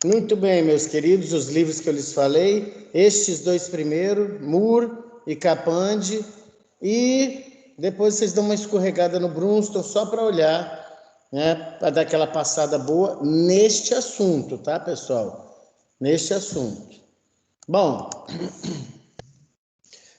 Muito bem, meus queridos, os livros que eu lhes falei, estes dois primeiros, Moore e Capandi, e depois vocês dão uma escorregada no Brunston só para olhar, né, para dar aquela passada boa neste assunto, tá, pessoal? Neste assunto. Bom,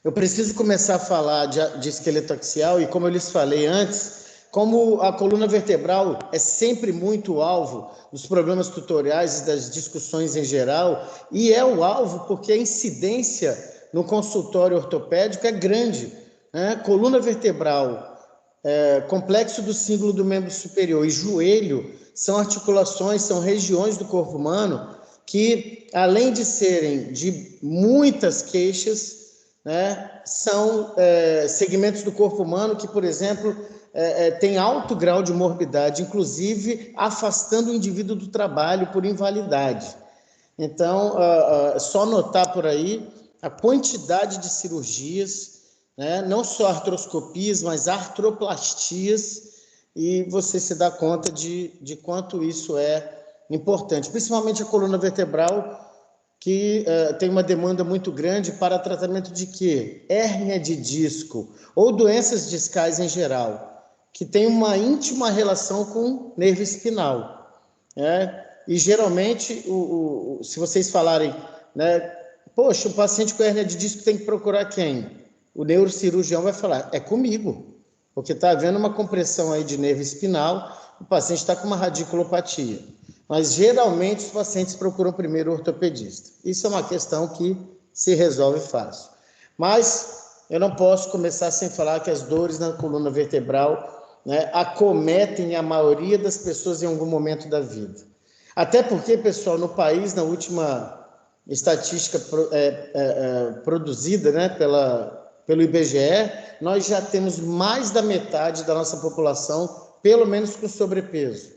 eu preciso começar a falar de esqueleto axial e, como eu lhes falei antes, como a coluna vertebral é sempre muito alvo dos problemas tutoriais e das discussões em geral, e é o alvo porque a incidência no consultório ortopédico é grande, né? Coluna vertebral, complexo do cíngulo do membro superior e joelho são articulações, são regiões do corpo humano que, além de serem de muitas queixas, né, são segmentos do corpo humano que, por exemplo, tem alto grau de morbidade, inclusive afastando o indivíduo do trabalho por invalidade. Então, só notar por aí a quantidade de cirurgias, né, não só artroscopias, mas artroplastias, e você se dá conta de quanto isso é importante, principalmente a coluna vertebral, que tem uma demanda muito grande para tratamento de quê? Hérnia de disco ou doenças discais em geral, que tem uma íntima relação com nervo espinal, né? E geralmente, se vocês falarem, né, poxa, o paciente com hérnia de disco tem que procurar quem? O neurocirurgião vai falar, é comigo, porque está havendo uma compressão aí de nervo espinal, o paciente está com uma radiculopatia. Mas geralmente os pacientes procuram primeiro o ortopedista. Isso é uma questão que se resolve fácil. Mas eu não posso começar sem falar que as dores na coluna vertebral, né, acometem a maioria das pessoas em algum momento da vida. Até porque, pessoal, no país, na última estatística produzida, né, pelo IBGE, nós já temos mais da metade da nossa população, pelo menos com sobrepeso.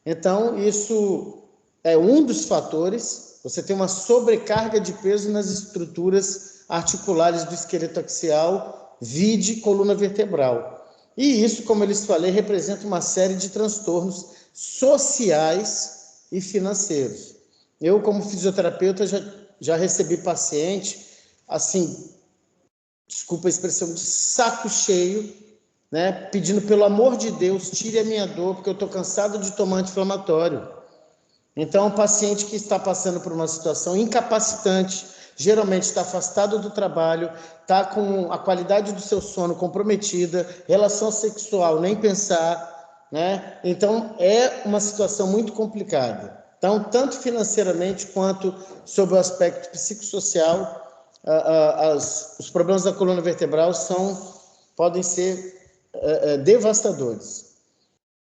Então, isso é um dos fatores. Você tem uma sobrecarga de peso nas estruturas articulares do esqueleto axial, vide coluna vertebral. E isso, como eu lhes falei, representa uma série de transtornos sociais e financeiros. Eu, como fisioterapeuta, já recebi paciente, assim, desculpa a expressão, de saco cheio, né, pedindo, pelo amor de Deus, tire a minha dor, porque eu estou cansado de tomar anti-inflamatório. Então, um paciente que está passando por uma situação incapacitante, geralmente está afastado do trabalho, está com a qualidade do seu sono comprometida, relação sexual nem pensar, né? Então, é uma situação muito complicada. Então, tanto financeiramente quanto sob o aspecto psicossocial, os problemas da coluna vertebral podem ser devastadores.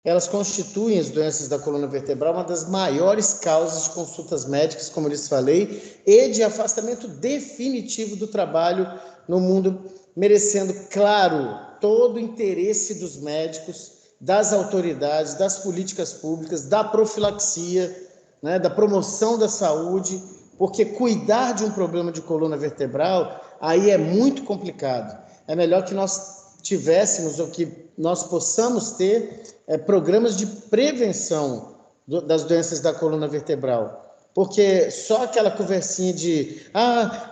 Elas constituem, as doenças da coluna vertebral, uma das maiores causas de consultas médicas, como eu lhes falei, e de afastamento definitivo do trabalho no mundo, merecendo, claro, todo o interesse dos médicos, das autoridades, das políticas públicas, da profilaxia, né, da promoção da saúde, porque cuidar de um problema de coluna vertebral aí é muito complicado. É melhor que nós tivéssemos, ou que nós possamos ter, programas de prevenção das doenças da coluna vertebral. Porque só aquela conversinha de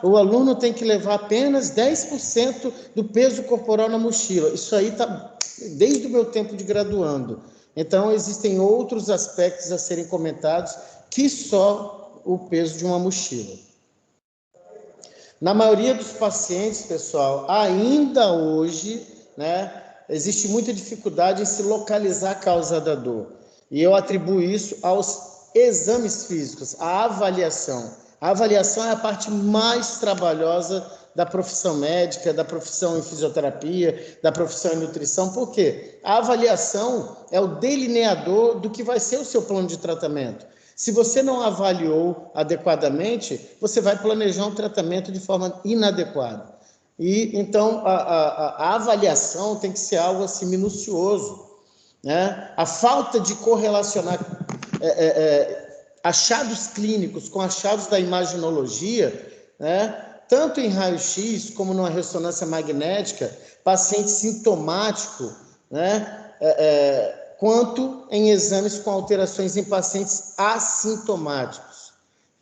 o aluno tem que levar apenas 10% do peso corporal na mochila. Isso aí está desde o meu tempo de graduando. Então, existem outros aspectos a serem comentados que só o peso de uma mochila. Na maioria dos pacientes, pessoal, ainda hoje, né, existe muita dificuldade em se localizar a causa da dor. E eu atribuo isso aos exames físicos, à avaliação. A avaliação é a parte mais trabalhosa da profissão médica, da profissão em fisioterapia, da profissão em nutrição. Por quê? A avaliação é o delineador do que vai ser o seu plano de tratamento. Se você não avaliou adequadamente, você vai planejar um tratamento de forma inadequada. E então a avaliação tem que ser algo assim minucioso, né? A falta de correlacionar achados clínicos com achados da imaginologia, né? Tanto em raio-x como numa ressonância magnética, paciente sintomático, né? Quanto em exames com alterações em pacientes assintomáticos.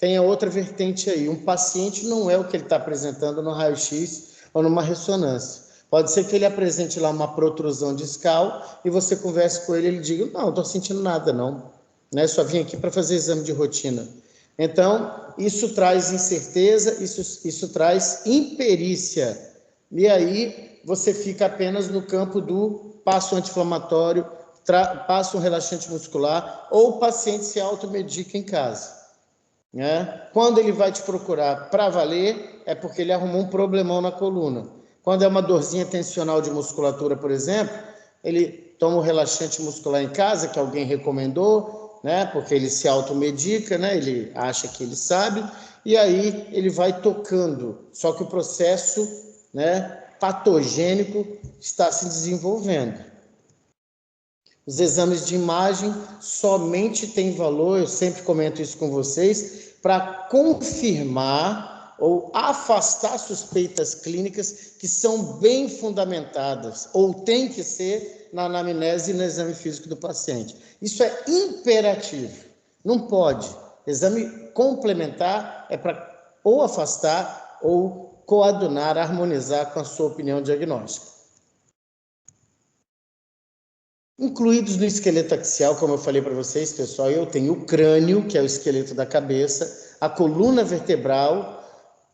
tem a outra vertente aí. Um paciente não é o que ele está apresentando no raio-x ou numa ressonância. Pode ser que ele apresente lá uma protrusão discal e você converse com ele e ele diga, não, não estou sentindo nada, não. Né? Só vim aqui para fazer exame de rotina. Então, isso traz incerteza, isso traz imperícia. E aí, você fica apenas no campo do passo anti-inflamatório, passa um relaxante muscular, ou o paciente se automedica em casa. Né? Quando ele vai te procurar para valer, é porque ele arrumou um problemão na coluna. Quando é uma dorzinha tensional de musculatura, por exemplo, ele toma um relaxante muscular em casa, que alguém recomendou, né? Porque ele se automedica, né? Ele acha que ele sabe, e aí ele vai tocando. Só que o processo, né, patogênico está se desenvolvendo. Os exames de imagem somente têm valor, eu sempre comento isso com vocês, para confirmar ou afastar suspeitas clínicas que são bem fundamentadas, ou tem que ser na anamnese e no exame físico do paciente. Isso é imperativo, não pode. Exame complementar é para ou afastar ou coadunar, harmonizar com a sua opinião diagnóstica. Incluídos no esqueleto axial, como eu falei para vocês, pessoal, eu tenho o crânio, que é o esqueleto da cabeça, a coluna vertebral,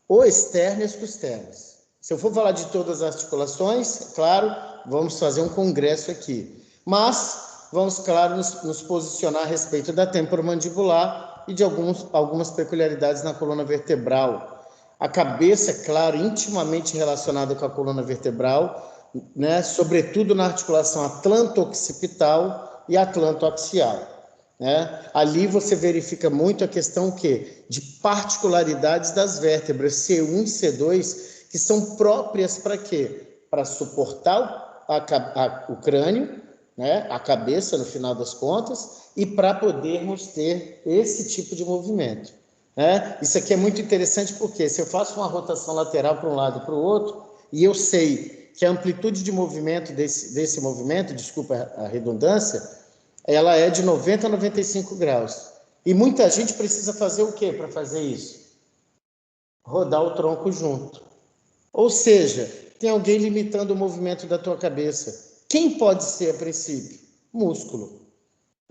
o externo e as costelas. Se eu for falar de todas as articulações, claro, vamos fazer um congresso aqui. Mas vamos, claro, nos posicionar a respeito da temporomandibular e de algumas peculiaridades na coluna vertebral. A cabeça, é claro, intimamente relacionada com a coluna vertebral, né, sobretudo na articulação atlanto-occipital e atlanto-axial. Né? Ali você verifica muito a questão de particularidades das vértebras C1 e C2, que são próprias para quê? Para suportar o crânio, né, a cabeça no final das contas, e para podermos ter esse tipo de movimento. Né? Isso aqui é muito interessante porque se eu faço uma rotação lateral para um lado e para o outro, e eu sei que a amplitude de movimento desse movimento, desculpa a redundância, ela é de 90 a 95 graus. E muita gente precisa fazer o quê para fazer isso? Rodar o tronco junto. Ou seja, tem alguém limitando o movimento da tua cabeça. Quem pode ser a princípio? Músculo.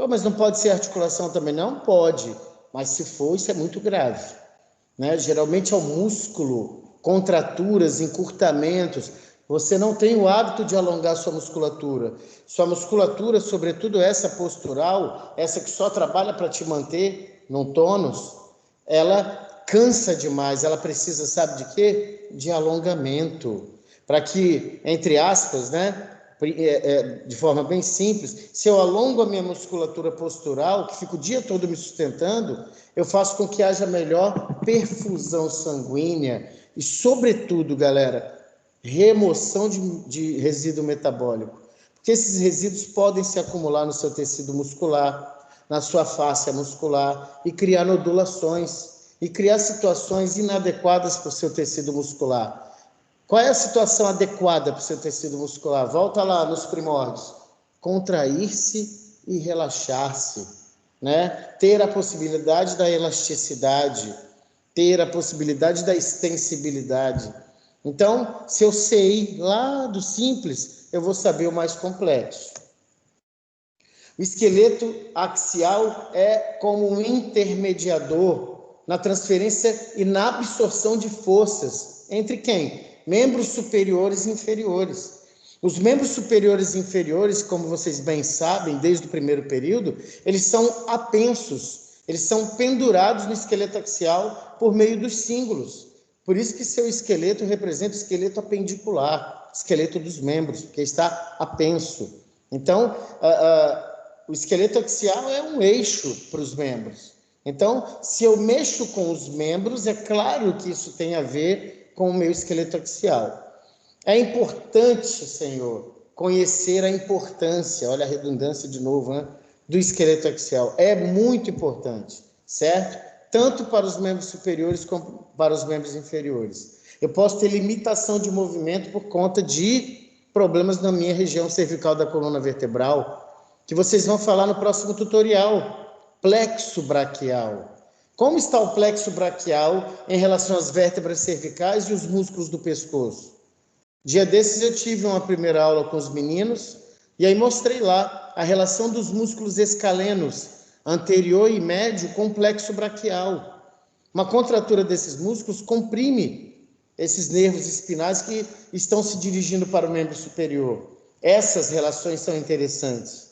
Mas não pode ser articulação também? Não pode. Mas se for, isso é muito grave. Né? Geralmente é o músculo, contraturas, encurtamentos. Você não tem o hábito de alongar sua musculatura. Sua musculatura, sobretudo essa postural, essa que só trabalha para te manter num tônus, ela cansa demais. Ela precisa, sabe de quê? De alongamento. Para que, entre aspas, né, de forma bem simples, se eu alongo a minha musculatura postural, que fica o dia todo me sustentando, eu faço com que haja melhor perfusão sanguínea e, sobretudo, galera, remoção de resíduo metabólico. Porque esses resíduos podem se acumular no seu tecido muscular, na sua fáscia muscular e criar nodulações e criar situações inadequadas para o seu tecido muscular. Qual é a situação adequada para o seu tecido muscular? Volta lá nos primórdios. Contrair-se e relaxar-se, né? Ter a possibilidade da elasticidade, ter a possibilidade da extensibilidade. Então, se eu sei lá do simples, eu vou saber o mais complexo. O esqueleto axial é como um intermediador na transferência e na absorção de forças. Entre quem? Membros superiores e inferiores. Os membros superiores e inferiores, como vocês bem sabem, desde o primeiro período, eles são apensos, eles são pendurados no esqueleto axial por meio dos cíngulos. Por isso que seu esqueleto representa o esqueleto apendicular, esqueleto dos membros, porque está apenso. Então, o esqueleto axial é um eixo para os membros. Então, se eu mexo com os membros, é claro que isso tem a ver com o meu esqueleto axial. É importante, Senhor, conhecer a importância, olha a redundância de novo, né, do esqueleto axial. É muito importante, certo? Tanto para os membros superiores como para os membros inferiores. Eu posso ter limitação de movimento por conta de problemas na minha região cervical da coluna vertebral, que vocês vão falar no próximo tutorial. Plexo braquial. Como está o plexo braquial em relação às vértebras cervicais e os músculos do pescoço? Dia desses eu tive uma primeira aula com os meninos e aí mostrei lá a relação dos músculos escalenos anterior e médio com o plexo braquial. Uma contratura desses músculos comprime esses nervos espinais que estão se dirigindo para o membro superior. Essas relações são interessantes.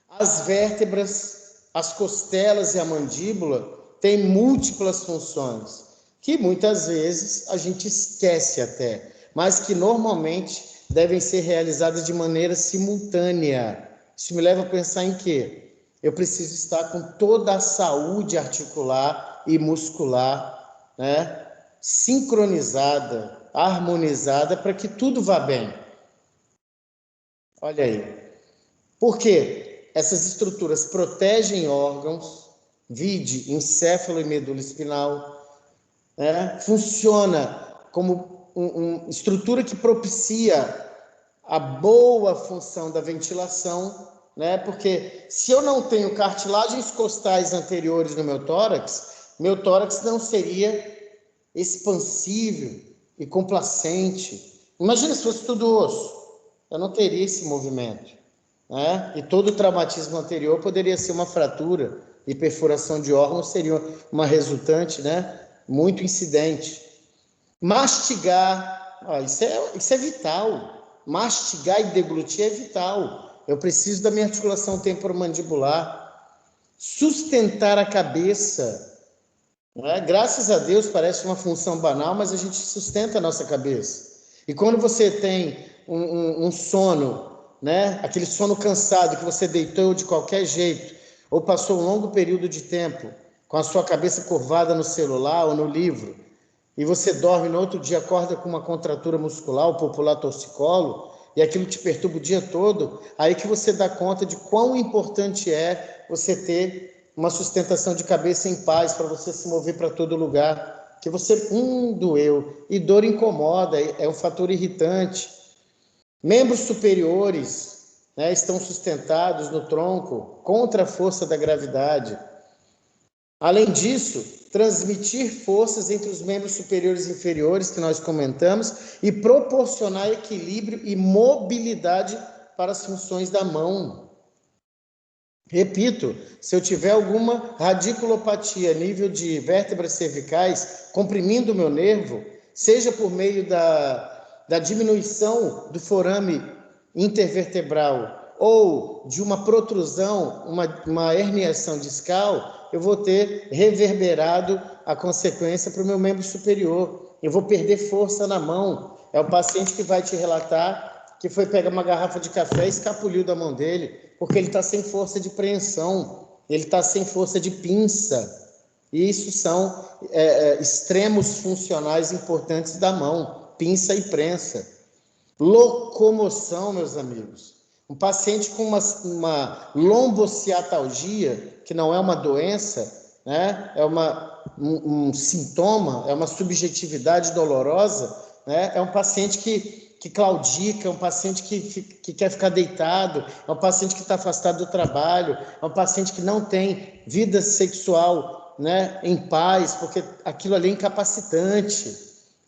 As vértebras, as costelas e a mandíbula têm múltiplas funções, que muitas vezes a gente esquece até, mas que normalmente devem ser realizadas de maneira simultânea. Isso me leva a pensar em quê? Eu preciso estar com toda a saúde articular e muscular, né, sincronizada, harmonizada, para que tudo vá bem. Olha aí. Por quê? Essas estruturas protegem órgãos, vide encéfalo e medula espinal, né? Funciona como uma estrutura que propicia a boa função da ventilação, né? Porque se eu não tenho cartilagens costais anteriores no meu tórax não seria expansível e complacente. Imagina se fosse tudo osso, eu não teria esse movimento, né? E todo o traumatismo anterior poderia ser uma fratura e perfuração de órgãos seria uma resultante, né? Muito incidente. Mastigar, isso é vital. Mastigar e deglutir é vital. Eu preciso da minha articulação temporomandibular. Sustentar a cabeça, né? Graças a Deus parece uma função banal, mas a gente sustenta a nossa cabeça. E quando você tem um sono, né? Aquele sono cansado que você deitou de qualquer jeito, ou passou um longo período de tempo com a sua cabeça curvada no celular ou no livro, e você dorme no outro dia, acorda com uma contratura muscular, o popular torcicolo, e aquilo te perturba o dia todo, aí que você dá conta de quão importante é você ter uma sustentação de cabeça em paz, para você se mover para todo lugar, que você, doeu, e dor incomoda, é um fator irritante. Membros superiores, né, estão sustentados no tronco, contra a força da gravidade. Além disso, transmitir forças entre os membros superiores e inferiores, que nós comentamos, e proporcionar equilíbrio e mobilidade para as funções da mão. Repito, se eu tiver alguma radiculopatia, nível de vértebras cervicais, comprimindo o meu nervo, seja por meio da diminuição do forame intervertebral ou de uma protrusão, uma herniação discal, eu vou ter reverberado a consequência para o meu membro superior. Eu vou perder força na mão. É o paciente que vai te relatar que foi pegar uma garrafa de café e escapuliu da mão dele, porque ele está sem força de preensão, ele está sem força de pinça. E isso são extremos funcionais importantes da mão, pinça e prensa. Locomoção, meus amigos. Um paciente com uma lombociatalgia, que não é uma doença, né? É um sintoma, é uma subjetividade dolorosa, né? É um paciente que claudica, é um paciente que quer ficar deitado, é um paciente que está afastado do trabalho, é um paciente que não tem vida sexual, né, em paz, porque aquilo ali é incapacitante.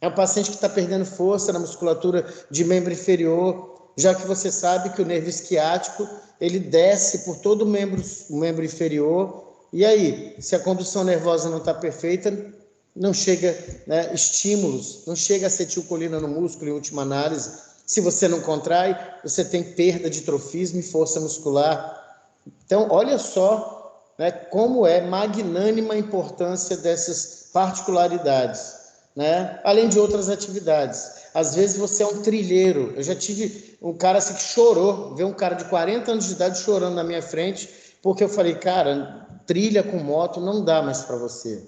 É um paciente que está perdendo força na musculatura de membro inferior, já que você sabe que o nervo isquiático, ele desce por todo o membro inferior, e aí, se a condução nervosa não está perfeita, não chega, né, estímulos, não chega acetilcolina no músculo em última análise. Se você não contrai, você tem perda de trofismo e força muscular. Então, olha só, né, como é magnânima a importância dessas particularidades, né? Além de outras atividades. Às vezes você é um trilheiro. Eu já tive um cara assim que chorou, ver um cara de 40 anos de idade chorando na minha frente, porque eu falei, cara, trilha com moto não dá mais para você.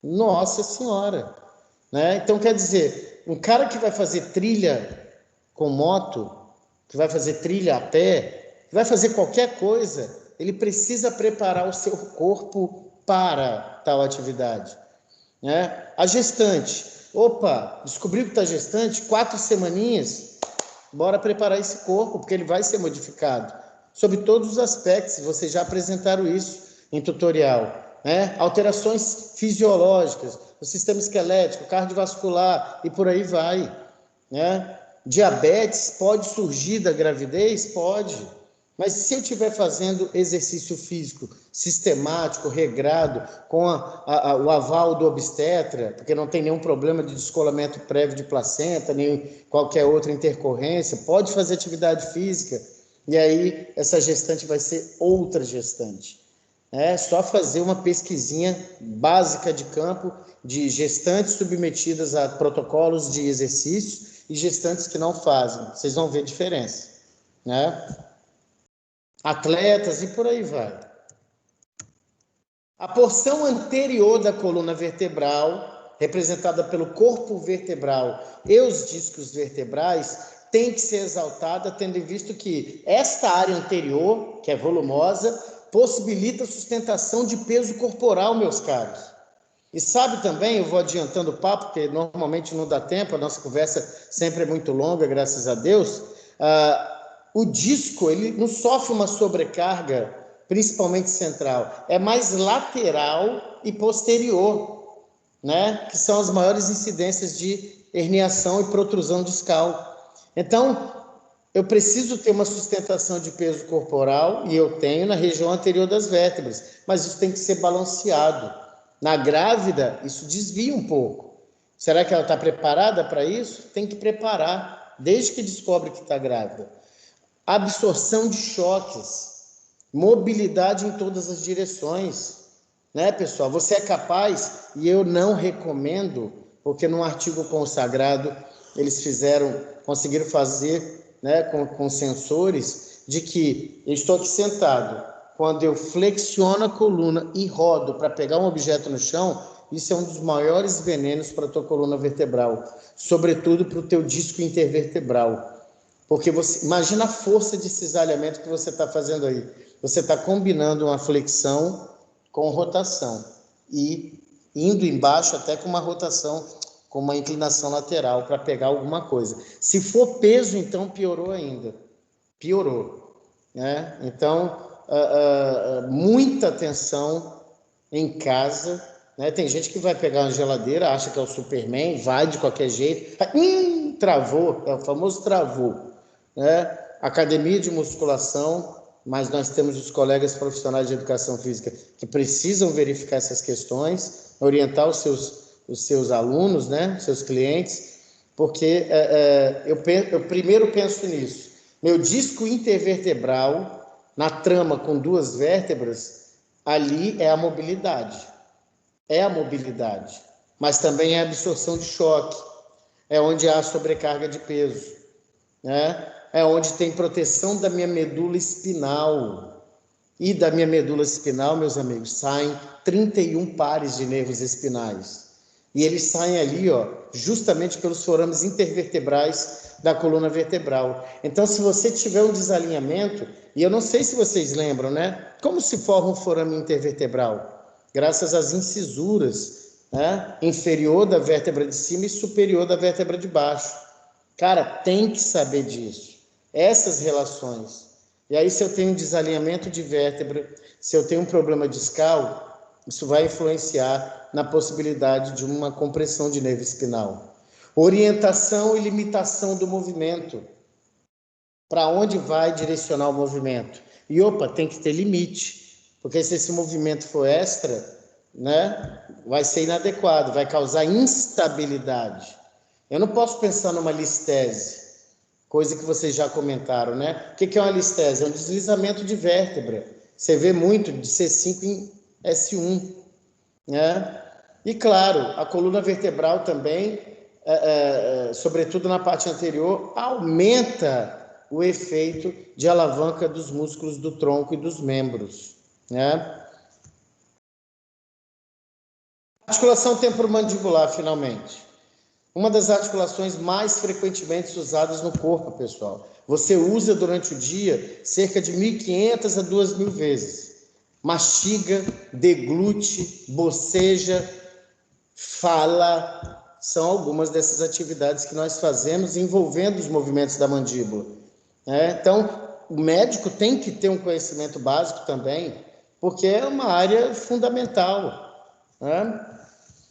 Nossa Senhora, né? Então, quer dizer, um cara que vai fazer trilha com moto, que vai fazer trilha a pé, que vai fazer qualquer coisa, ele precisa preparar o seu corpo para tal atividade, né? A gestante, descobriu que está gestante, 4 semaninhas, bora preparar esse corpo, porque ele vai ser modificado, sob todos os aspectos, vocês já apresentaram isso em tutorial. né? Alterações fisiológicas, o sistema esquelético, cardiovascular e por aí vai, né? Diabetes pode surgir da gravidez? Pode. Mas se eu estiver fazendo exercício físico sistemático, regrado, com o aval do obstetra, porque não tem nenhum problema de descolamento prévio de placenta, nem qualquer outra intercorrência, pode fazer atividade física, e aí essa gestante vai ser outra gestante. É só fazer uma pesquisinha básica de campo de gestantes submetidas a protocolos de exercício e gestantes que não fazem. Vocês vão ver diferença, né? Atletas e por aí vai. A porção anterior da coluna vertebral, representada pelo corpo vertebral e os discos vertebrais, tem que ser exaltada, tendo em vista que esta área anterior, que é volumosa, possibilita a sustentação de peso corporal, meus caros. E sabe também, eu vou adiantando o papo, porque normalmente não dá tempo, a nossa conversa sempre é muito longa, graças a Deus. O disco, ele não sofre uma sobrecarga, principalmente central, é mais lateral e posterior, né? Que são as maiores incidências de herniação e protrusão discal. Então, eu preciso ter uma sustentação de peso corporal, e eu tenho na região anterior das vértebras, mas isso tem que ser balanceado. Na grávida, isso desvia um pouco. Será que ela está preparada para isso? Tem que preparar, desde que descobre que está grávida. Absorção de choques, mobilidade em todas as direções, né, pessoal? Você é capaz, e eu não recomendo, porque num artigo consagrado eles conseguiram fazer, né, com sensores, de que eu estou aqui sentado, quando eu flexiono a coluna e rodo para pegar um objeto no chão, isso é um dos maiores venenos para a tua coluna vertebral, sobretudo para o teu disco intervertebral. Porque você imagina a força de cisalhamento que você está fazendo aí. Você está combinando uma flexão com rotação e indo embaixo até com uma rotação, com uma inclinação lateral para pegar alguma coisa. Se for peso, então piorou ainda. Piorou, né? Então, muita atenção em casa, né? Tem gente que vai pegar uma geladeira, acha que é o Superman, vai de qualquer jeito. Travou, é o famoso travou. Né? Academia de musculação, mas nós temos os colegas profissionais de educação física que precisam verificar essas questões, orientar os seus alunos, né? Seus clientes, porque eu primeiro penso nisso. Meu disco intervertebral, na trama com duas vértebras, ali é a mobilidade. É a mobilidade, mas também é a absorção de choque, é onde há sobrecarga de peso, né? É onde tem proteção da minha medula espinal. E da minha medula espinal, meus amigos, saem 31 pares de nervos espinais. E eles saem ali, ó, justamente pelos forames intervertebrais da coluna vertebral. Então, se você tiver um desalinhamento, e eu não sei se vocês lembram, né? Como se forma um forame intervertebral? Graças às incisuras, né? Inferior da vértebra de cima e superior da vértebra de baixo. Cara, tem que saber disso. Essas relações. E aí, se eu tenho um desalinhamento de vértebra, se eu tenho um problema discal, isso vai influenciar na possibilidade de uma compressão de nervo espinal. Orientação e limitação do movimento. Para onde vai direcionar o movimento? E tem que ter limite, porque se esse movimento for extra, né, vai ser inadequado, vai causar instabilidade. Eu não posso pensar numa listese, coisa que vocês já comentaram, né? O que é uma listese? É um deslizamento de vértebra. Você vê muito de C5 em S1, né? E claro, a coluna vertebral também, sobretudo na parte anterior, aumenta o efeito de alavanca dos músculos do tronco e dos membros, né? Articulação temporomandibular, finalmente. Uma das articulações mais frequentemente usadas no corpo, pessoal. Você usa durante o dia cerca de 1.500 a 2.000 vezes. Mastiga, deglute, boceja, fala. São algumas dessas atividades que nós fazemos envolvendo os movimentos da mandíbula. Então, o médico tem que ter um conhecimento básico também, porque é uma área fundamental, né?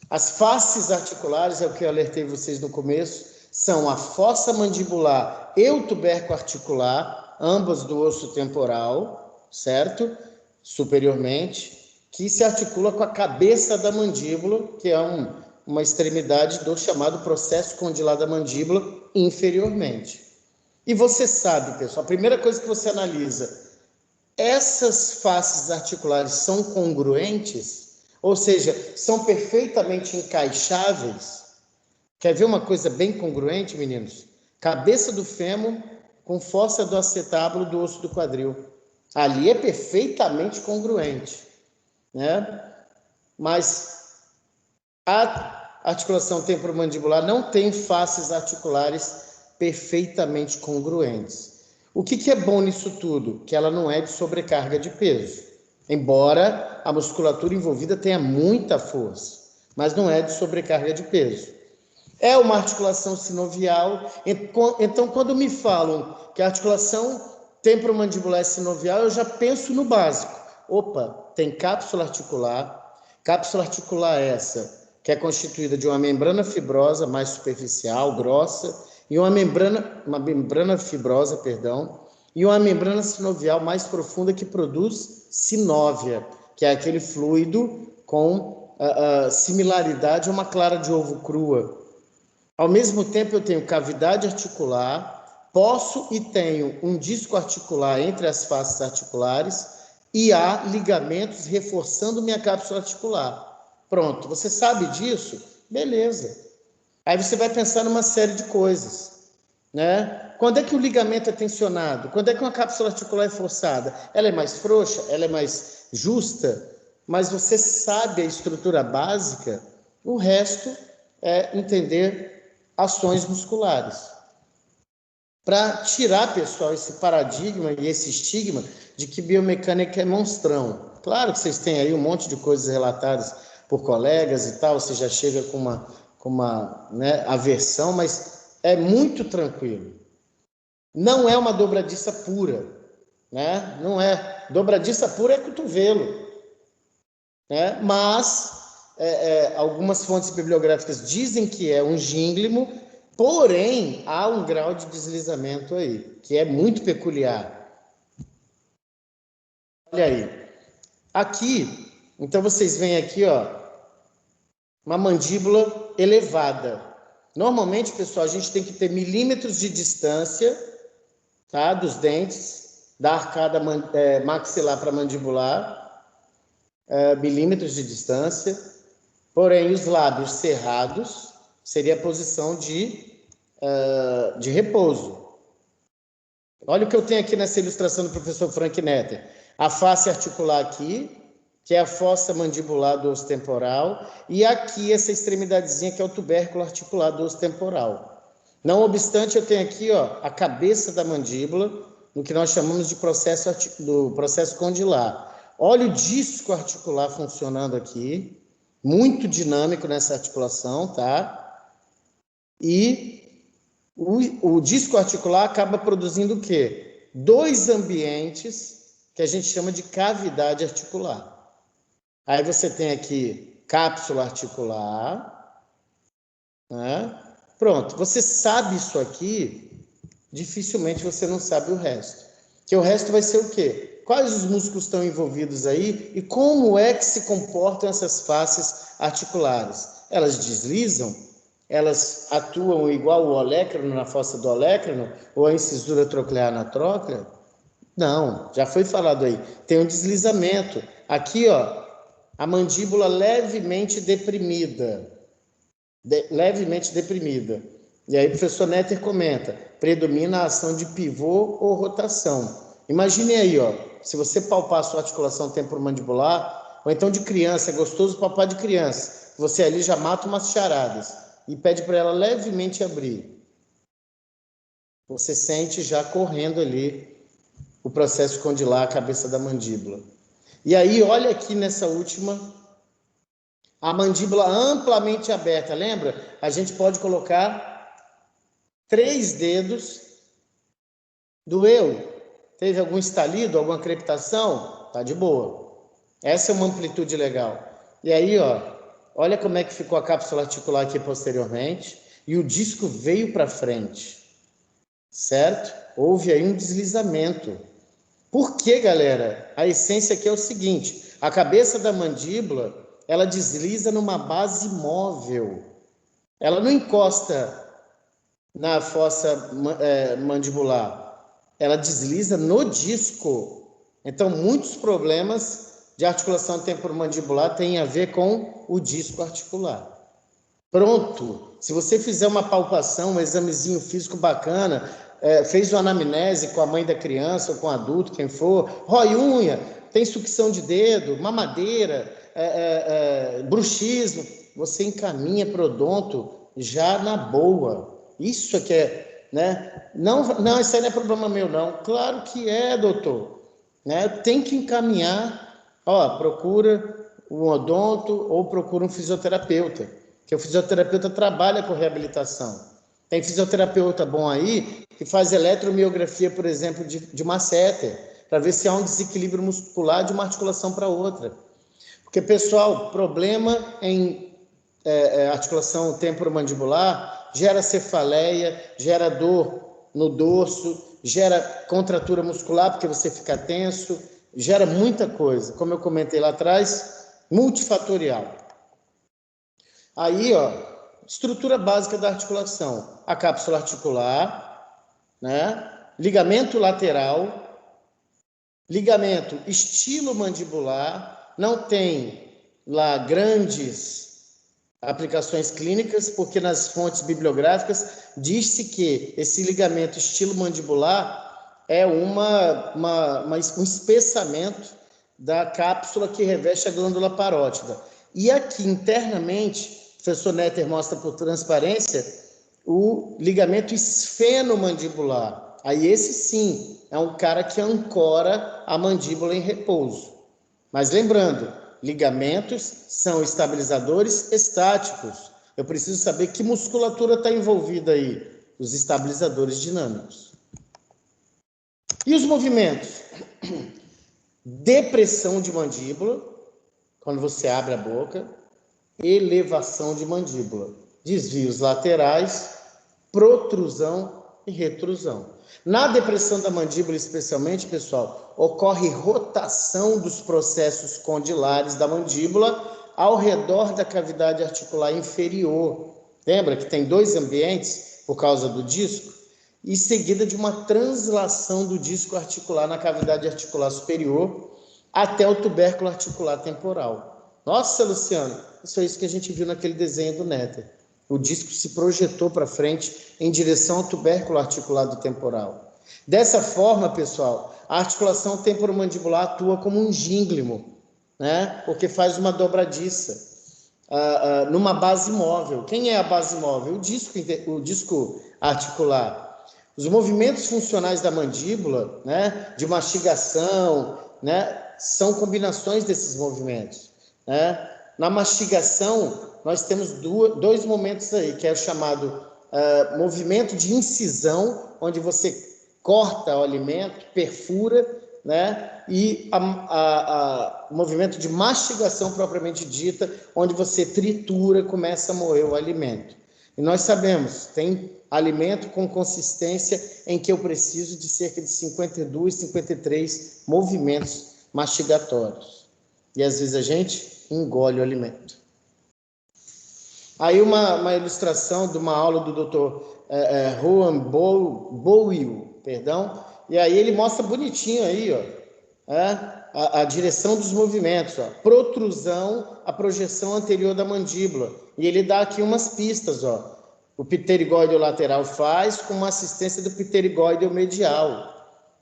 As faces articulares, é o que eu alertei vocês no começo, são a fossa mandibular e o tubérculo articular, ambas do osso temporal, certo? Superiormente, que se articula com a cabeça da mandíbula, que é uma extremidade do chamado processo condilar da mandíbula, inferiormente. E você sabe, pessoal, a primeira coisa que você analisa, essas faces articulares são congruentes? Ou seja, são perfeitamente encaixáveis? Quer ver uma coisa bem congruente, meninos? Cabeça do fêmur com fossa do acetábulo do osso do quadril. Ali é perfeitamente congruente, né? Mas a articulação temporomandibular não tem faces articulares perfeitamente congruentes. O que é bom nisso tudo? Que ela não é de sobrecarga de peso. Embora a musculatura envolvida tenha muita força, mas não é de sobrecarga de peso. É uma articulação sinovial. Então, quando me falam que a articulação temporomandibular é sinovial, eu já penso no básico. Opa, tem cápsula articular essa que é constituída de uma membrana fibrosa mais superficial, grossa, e uma membrana fibrosa, e uma membrana sinovial mais profunda que produz sinóvia, que é aquele fluido com similaridade a uma clara de ovo crua. Ao mesmo tempo, eu tenho cavidade articular, posso e tenho um disco articular entre as faces articulares e há ligamentos reforçando minha cápsula articular. Pronto, você sabe disso? Beleza. Aí você vai pensar numa série de coisas, né? Quando é que o ligamento é tensionado? Quando é que uma cápsula articular é forçada? Ela é mais frouxa? Ela é mais justa? Mas você sabe a estrutura básica, o resto é entender ações musculares. Para tirar, pessoal, esse paradigma e esse estigma de que biomecânica é monstrão. Claro que vocês têm aí um monte de coisas relatadas por colegas e tal, você já chega com uma aversão, mas é muito tranquilo. Não é uma dobradiça pura, né? Não é. Dobradiça pura é cotovelo, né? Mas algumas fontes bibliográficas dizem que é um gínglimo, porém há um grau de deslizamento aí, que é muito peculiar. Olha aí. Aqui, então vocês veem aqui, ó, uma mandíbula elevada. Normalmente, pessoal, a gente tem que ter milímetros de distância, tá, dos dentes, da arcada maxilar para mandibular, milímetros de distância. Porém, os lábios cerrados seria a posição de repouso. Olha o que eu tenho aqui nessa ilustração do professor Frank Netter. A face articular aqui, que é a fossa mandibular do osso temporal, e aqui essa extremidadezinha que é o tubérculo articular do osso temporal. Não obstante, eu tenho aqui, ó, a cabeça da mandíbula, no que nós chamamos de processo condilar. Olha o disco articular funcionando aqui, muito dinâmico nessa articulação, tá? E o disco articular acaba produzindo o quê? Dois ambientes que a gente chama de cavidade articular. Aí você tem aqui cápsula articular, né? Pronto, você sabe isso aqui, dificilmente você não sabe o resto. Que o resto vai ser o quê? Quais os músculos estão envolvidos aí e como é que se comportam essas faces articulares? Elas deslizam? Elas atuam igual o olécrano na fossa do olécrano ou a incisura troclear na tróclea? Não, já foi falado aí. Tem um deslizamento. Aqui, ó, a mandíbula levemente deprimida. Levemente deprimida. E aí o professor Netter comenta, predomina a ação de pivô ou rotação. Imagine aí, ó, se você palpar a sua articulação temporomandibular, ou então de criança, é gostoso palpar de criança, você ali já mata umas charadas e pede para ela levemente abrir. Você sente já correndo ali o processo condilar, a cabeça da mandíbula. E aí, olha aqui nessa última, a mandíbula amplamente aberta, lembra? A gente pode colocar 3 dedos. Doeu? Teve algum estalido, alguma crepitação? Tá de boa. Essa é uma amplitude legal. E aí, ó, olha como é que ficou a cápsula articular aqui posteriormente, e o disco veio para frente, certo? Houve aí um deslizamento. Por quê, galera? A essência aqui é o seguinte: a cabeça da mandíbula, ela desliza numa base móvel. Ela não encosta na fossa mandibular. Ela desliza no disco. Então, muitos problemas de articulação temporomandibular têm a ver com o disco articular. Pronto. Se você fizer uma palpação, um examezinho físico bacana, fez uma anamnese com a mãe da criança ou com o adulto, quem for, rói unha, tem sucção de dedo, mamadeira, bruxismo, você encaminha para o odonto já na boa. Isso é que é, né? Não, isso aí não é problema meu, não. Claro que é, doutor. Né? Tem que encaminhar, ó, procura um odonto ou procura um fisioterapeuta, que o fisioterapeuta trabalha com reabilitação. Tem fisioterapeuta bom aí que faz eletromiografia, por exemplo, de masseter, para ver se há um desequilíbrio muscular de uma articulação para outra. Porque, pessoal, problema em articulação temporomandibular gera cefaleia, gera dor no dorso, gera contratura muscular porque você fica tenso, gera muita coisa, como eu comentei lá atrás, multifatorial. Aí, ó, estrutura básica da articulação: a cápsula articular, né? Ligamento lateral, ligamento estilomandibular, não tem lá grandes aplicações clínicas, porque nas fontes bibliográficas diz-se que esse ligamento estilomandibular é um espessamento da cápsula que reveste a glândula parótida. E aqui internamente, o professor Netter mostra por transparência o ligamento esfenomandibular. Aí esse sim é um cara que ancora a mandíbula em repouso. Mas lembrando, ligamentos são estabilizadores estáticos. Eu preciso saber que musculatura está envolvida aí, os estabilizadores dinâmicos. E os movimentos? Depressão de mandíbula, quando você abre a boca, elevação de mandíbula, desvios laterais, protrusão e retrusão. Na depressão da mandíbula, especialmente, pessoal, ocorre rotação dos processos condilares da mandíbula ao redor da cavidade articular inferior. Lembra que tem dois ambientes por causa do disco? E seguida de uma translação do disco articular na cavidade articular superior até o tubérculo articular temporal. Nossa, Luciano, isso é isso que a gente viu naquele desenho do Netter. O disco se projetou para frente em direção ao tubérculo articular do temporal. Dessa forma, pessoal, a articulação temporomandibular atua como um gínglimo, né? Porque faz uma dobradiça numa base móvel. Quem é a base móvel? O disco articular. Os movimentos funcionais da mandíbula, né, de mastigação, né, são combinações desses movimentos, né? Na mastigação, nós temos dois momentos aí, que é o chamado movimento de incisão, onde você corta o alimento, perfura, né? E o movimento de mastigação propriamente dita, onde você tritura, começa a moer o alimento. E nós sabemos, tem alimento com consistência em que eu preciso de cerca de 52, 53 movimentos mastigatórios. E às vezes a gente engole o alimento. Aí uma ilustração de uma aula do Dr. Juan Bowie, e aí ele mostra bonitinho aí, ó, a direção dos movimentos, ó, protrusão, a projeção anterior da mandíbula, e ele dá aqui umas pistas, ó. O pterigóideo lateral faz com uma assistência do pterigóideo medial,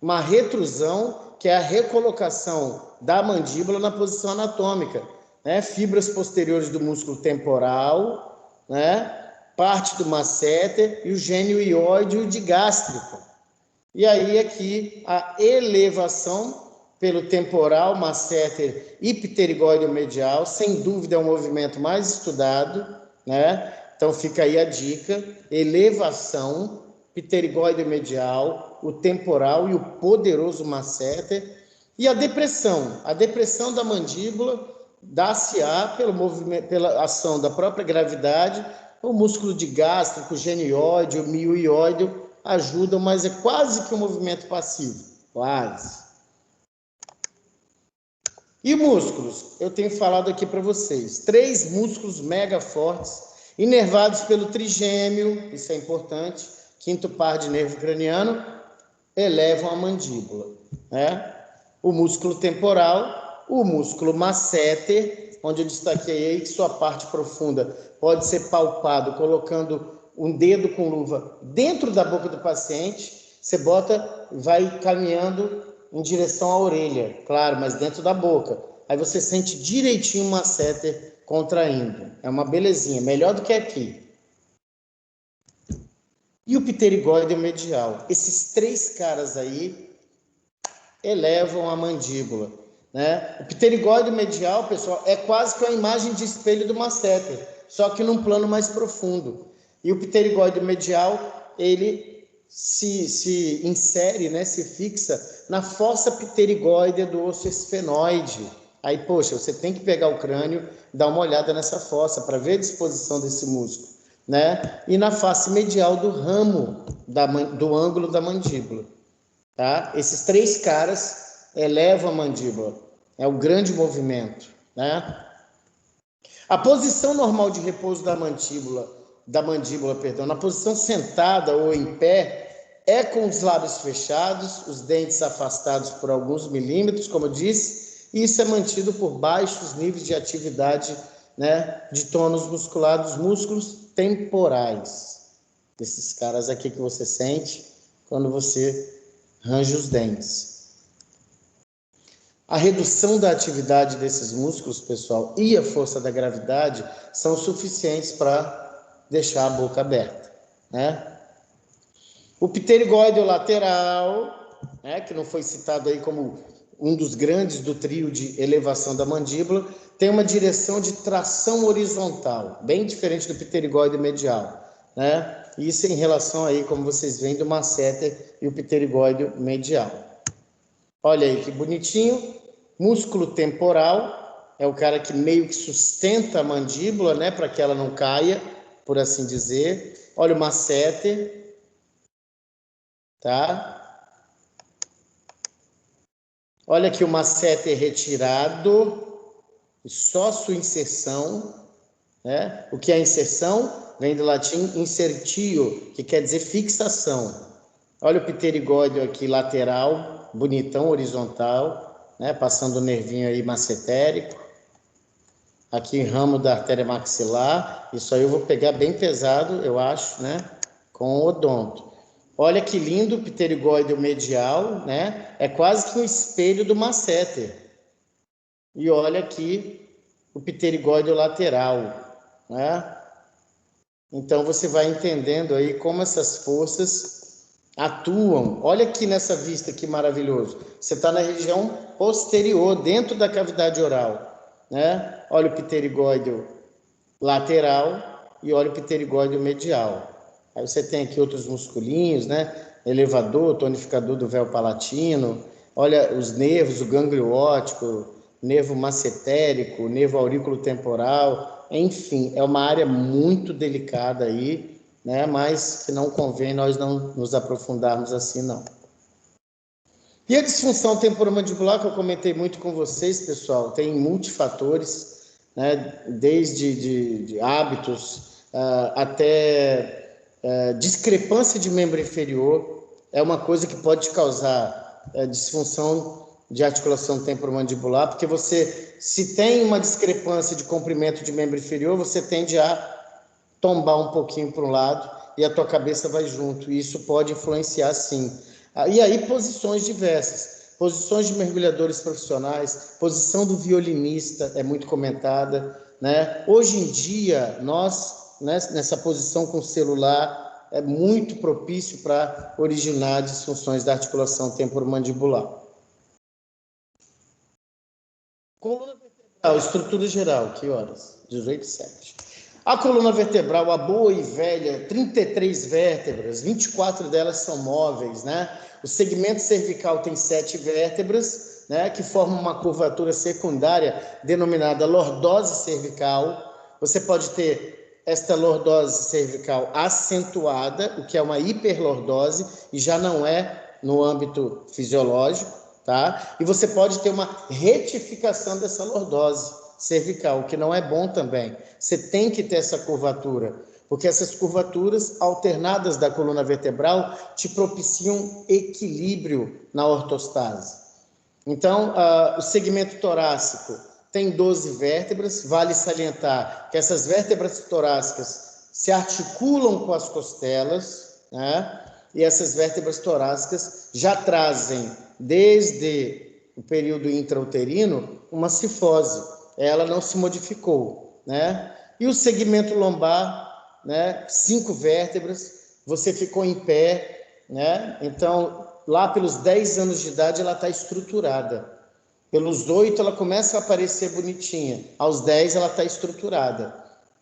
uma retrusão, que é a recolocação da mandíbula na posição anatômica, né? Fibras posteriores do músculo temporal, né? Parte do masseter e o gênio ióide e o digástrico. E aí aqui a elevação pelo temporal, masseter e pterigóideo medial, sem dúvida é o movimento mais estudado, né? Então fica aí a dica: elevação, pterigóideo medial, o temporal e o poderoso masseter. E a depressão da mandíbula dá-se-á pelo movimento, pela ação da própria gravidade, o músculo de gástrico, o genioide, o mioióide ajudam, mas é quase que um movimento passivo, quase. E músculos? Eu tenho falado aqui para vocês, 3 músculos mega fortes, inervados pelo trigêmeo, isso é importante, 5º par de nervo craniano, elevam a mandíbula, né? O músculo temporal, o músculo masseter, onde eu destaquei aí que sua parte profunda pode ser palpado colocando um dedo com luva dentro da boca do paciente, você bota, vai caminhando em direção à orelha, claro, mas dentro da boca. Aí você sente direitinho o masseter contraindo. É uma belezinha, melhor do que aqui. E o pterigóide medial? Esses 3 caras aí elevam a mandíbula, né? O pterigóide medial, pessoal, é quase que uma imagem de espelho do masseter, só que num plano mais profundo. E o pterigóide medial, ele se insere, né, se fixa na fossa pterigóidea do osso esfenoide. Aí, poxa, você tem que pegar o crânio, dar uma olhada nessa fossa para ver a disposição desse músculo, né? E na face medial do ramo do ângulo da mandíbula. Tá? Esses 3 caras elevam a mandíbula. É o grande movimento, né? A posição normal de repouso da mandíbula, na posição sentada ou em pé, é com os lábios fechados, os dentes afastados por alguns milímetros, como eu disse, e isso é mantido por baixos níveis de atividade, né, de tônus muscular dos músculos temporais. Desses caras aqui que você sente quando você range os dentes. A redução da atividade desses músculos, pessoal, e a força da gravidade são suficientes para deixar a boca aberta, né? O pterigóide lateral, né, que não foi citado aí como um dos grandes do trio de elevação da mandíbula, tem uma direção de tração horizontal, bem diferente do pterigóide medial, né? Isso em relação aí, como vocês veem, do masseter e o pterigóide medial. Olha aí que bonitinho. Músculo temporal é o cara que meio que sustenta a mandíbula, né, para que ela não caia, por assim dizer. Olha o masseter, tá? Olha aqui o masseter retirado, só sua inserção, né? O que é inserção? Vem do latim insertio, que quer dizer fixação. Olha o pterigóide aqui lateral, bonitão, horizontal, né? Passando o nervinho aí massetérico. Aqui ramo da artéria maxilar. Isso aí eu vou pegar bem pesado, eu acho, né? Com o odonto. Olha que lindo o pterigóide medial, né? É quase que um espelho do masseter. E olha aqui o pterigóide lateral, né? Então você vai entendendo aí como essas forças atuam. Olha aqui nessa vista, que maravilhoso. Você está na região posterior, dentro da cavidade oral, né? Olha o pterigóide lateral e olha o pterigóide medial. Aí você tem aqui outros musculinhos, né? Elevador, tonificador do véu palatino. Olha os nervos, o gânglio óptico, nervo massetérico, nervo aurículo-temporal. Enfim, é uma área muito delicada aí, né? Mas que não convém nós não nos aprofundarmos assim, não. E a disfunção temporomandibular, que eu comentei muito com vocês, pessoal, tem multifatores, né? Desde de hábitos até discrepância de membro inferior, é uma coisa que pode causar disfunção de articulação temporomandibular, porque você, se tem uma discrepância de comprimento de membro inferior, você tende a tombar um pouquinho para um lado e a tua cabeça vai junto, e isso pode influenciar sim. E aí posições diversas, posições de mergulhadores profissionais, posição do violinista é muito comentada, né? Hoje em dia, nós, né, nessa posição com o celular, é muito propício para originar disfunções da articulação temporomandibular. Coluna vertebral, estrutura geral, que horas? 18h07. A coluna vertebral, a boa e velha, 33 vértebras, 24 delas são móveis, né? O segmento cervical tem 7 vértebras, né, que formam uma curvatura secundária denominada lordose cervical. Você pode ter esta lordose cervical acentuada, o que é uma hiperlordose, e já não é no âmbito fisiológico, tá? E você pode ter uma retificação dessa lordose cervical, o que não é bom também. Você tem que ter essa curvatura, porque essas curvaturas alternadas da coluna vertebral te propiciam equilíbrio na ortostase. Então, o segmento torácico tem 12 vértebras. Vale salientar que essas vértebras torácicas se articulam com as costelas, né? E essas vértebras torácicas já trazem, desde o período intrauterino, uma cifose. Ela não se modificou, né? E o segmento lombar, né? 5 vértebras, você ficou em pé, né? Então, lá pelos 10 anos de idade, ela está estruturada. Pelos 8, ela começa a aparecer bonitinha. Aos 10, ela está estruturada.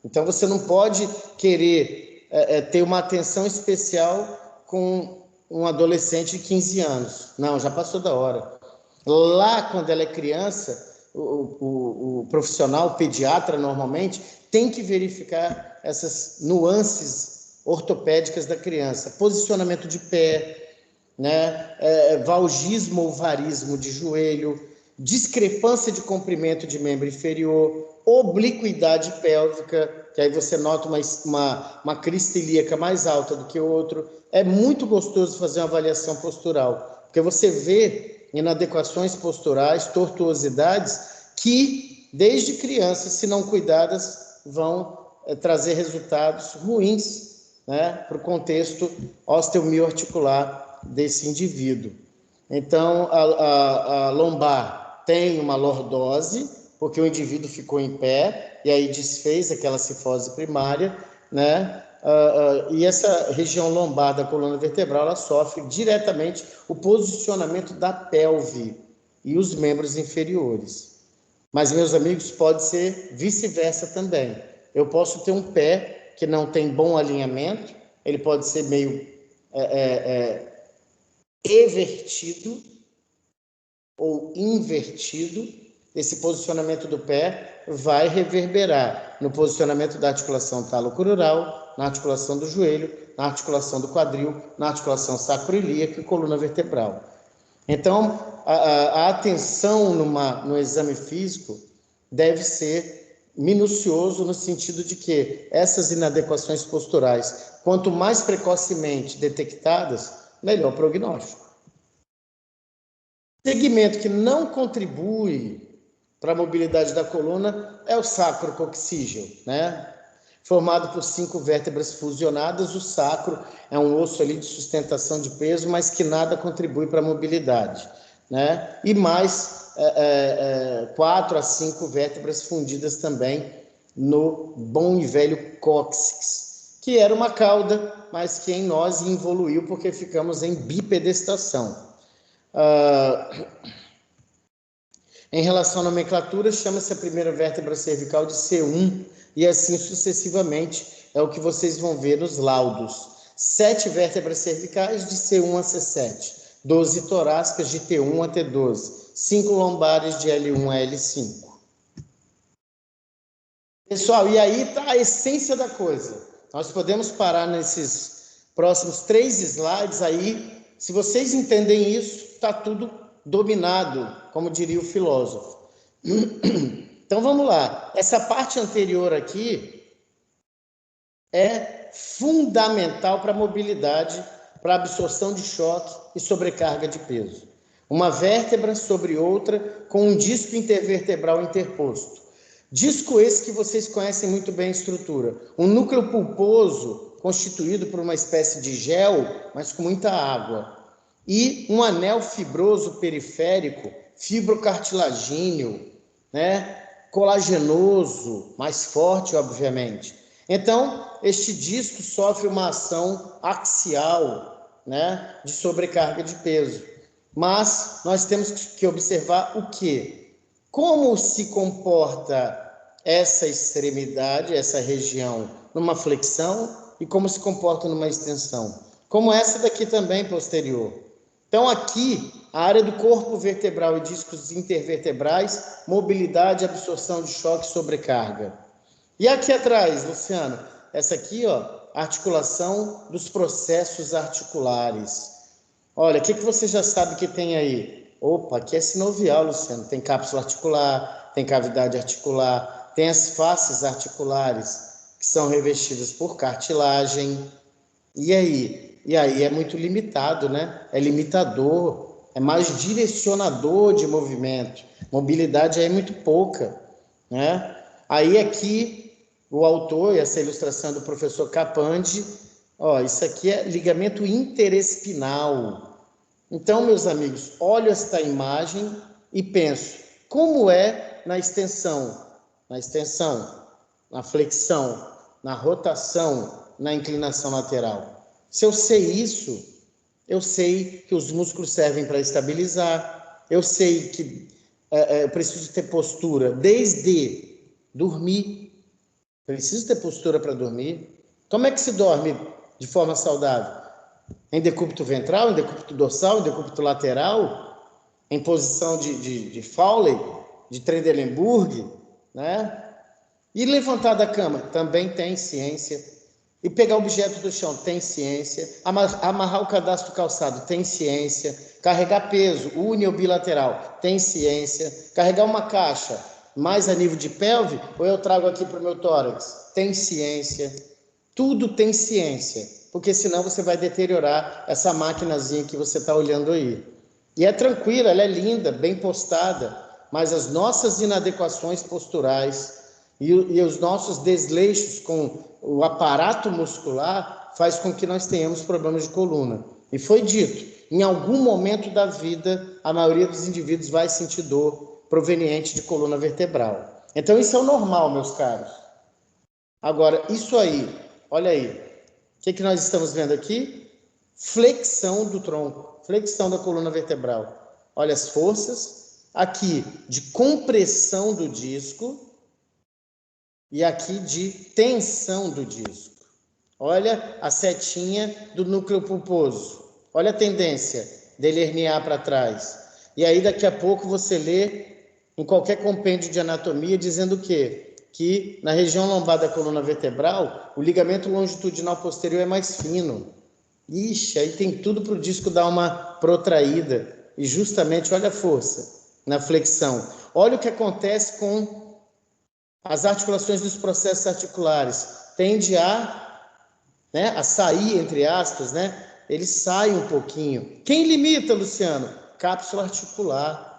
Então, você não pode querer ter uma atenção especial com um adolescente de 15 anos. Não, já passou da hora. Lá, quando ela é criança, o profissional, o pediatra, normalmente, tem que verificar essas nuances ortopédicas da criança. Posicionamento de pé, né? Valgismo ou varismo de joelho, discrepância de comprimento de membro inferior, obliquidade pélvica, que aí você nota uma crista ilíaca mais alta do que o outro. É muito gostoso fazer uma avaliação postural, porque você vê inadequações posturais, tortuosidades, que desde criança, se não cuidadas, vão trazer resultados ruins, né, para o contexto osteomioarticular desse indivíduo. Então, a lombar tem uma lordose, porque o indivíduo ficou em pé, e aí desfez aquela cifose primária, né? E essa região lombar da coluna vertebral, ela sofre diretamente o posicionamento da pelve e os membros inferiores. Mas, meus amigos, pode ser vice-versa também. Eu posso ter um pé que não tem bom alinhamento, ele pode ser meio evertido ou invertido. Esse posicionamento do pé vai reverberar no posicionamento da articulação talocrural, na articulação do joelho, na articulação do quadril, na articulação sacroiliaca e coluna vertebral. Então, a atenção no exame físico deve ser minucioso no sentido de que essas inadequações posturais, quanto mais precocemente detectadas, melhor prognóstico. Segmento que não contribui para a mobilidade da coluna é o sacrococcígeo, né? Formado por 5 vértebras fusionadas. O sacro é um osso ali de sustentação de peso, mas que nada contribui para a mobilidade, né? E mais 4 a 5 vértebras fundidas também no bom e velho cóccix, que era uma cauda, mas que em nós evoluiu porque ficamos em bipedestação. Em relação à nomenclatura, chama-se a primeira vértebra cervical de C1 e assim sucessivamente, é o que vocês vão ver nos laudos. 7 vértebras cervicais de C1 a C7, 12 torácicas de T1 a T12, 5 lombares de L1 a L5. Pessoal, e aí está a essência da coisa. Nós podemos parar nesses próximos 3 slides aí. Se vocês entendem isso, está tudo dominado, como diria o filósofo. Então vamos lá. Essa parte anterior aqui é fundamental para a mobilidade, para a absorção de choque e sobrecarga de peso. Uma vértebra sobre outra com um disco intervertebral interposto. Disco esse que vocês conhecem muito bem a estrutura. Um núcleo pulposo constituído por uma espécie de gel, mas com muita água. E um anel fibroso periférico, fibrocartilagíneo, né? Colagenoso, mais forte, obviamente. Então, este disco sofre uma ação axial, né? De sobrecarga de peso. Mas nós temos que observar o quê? Como se comporta essa extremidade, essa região, numa flexão e como se comporta numa extensão. Como essa daqui também posterior. Então, aqui a área do corpo vertebral e discos intervertebrais, mobilidade, absorção de choque e sobrecarga. E aqui atrás, Luciano, essa aqui, ó, articulação dos processos articulares. Olha, o que você já sabe que tem aí? Opa, aqui é sinovial, Luciano. Tem cápsula articular, tem cavidade articular, tem as faces articulares, que são revestidas por cartilagem. E aí? E aí é muito limitado, né? É limitador, é mais direcionador de movimento. Mobilidade aí é muito pouca, né? Aí aqui o autor, e essa ilustração do professor Capandi, ó, isso aqui é ligamento interespinal. Então, meus amigos, olho esta imagem e penso, como é na extensão, na flexão, na rotação, na inclinação lateral. Se eu sei isso, eu sei que os músculos servem para estabilizar, eu sei que eu preciso ter postura desde dormir, preciso ter postura para dormir. Como é que se dorme de forma saudável? Em decúbito ventral, em decúbito dorsal, em decúbito lateral, em posição de Fowley, de Trendelenburg, né? E levantar da cama, também tem ciência. E pegar objeto do chão, tem ciência. Amarrar o cadastro calçado, tem ciência. Carregar peso, uni ou bilateral, tem ciência. Carregar uma caixa, mais a nível de pelve, ou eu trago aqui para o meu tórax, tem ciência. Tudo tem ciência, porque senão você vai deteriorar essa maquinazinha que você está olhando aí. E é tranquila, ela é linda, bem postada, mas as nossas inadequações posturais e os nossos desleixos com o aparato muscular faz com que nós tenhamos problemas de coluna. E foi dito, em algum momento da vida, a maioria dos indivíduos vai sentir dor proveniente de coluna vertebral. Então isso é o normal, meus caros. Agora, isso aí, olha aí, o que nós estamos vendo aqui? Flexão do tronco, flexão da coluna vertebral. Olha as forças, aqui de compressão do disco e aqui de tensão do disco. Olha a setinha do núcleo pulposo. Olha a tendência dele herniar para trás. E aí daqui a pouco você lê em qualquer compêndio de anatomia dizendo o quê? Que na região lombar da coluna vertebral, o ligamento longitudinal posterior é mais fino. Ixi, aí tem tudo para o disco dar uma protraída. E justamente, olha a força na flexão. Olha o que acontece com as articulações dos processos articulares. Tende a sair, entre aspas, né? Ele sai um pouquinho. Quem limita, Luciano? Cápsula articular.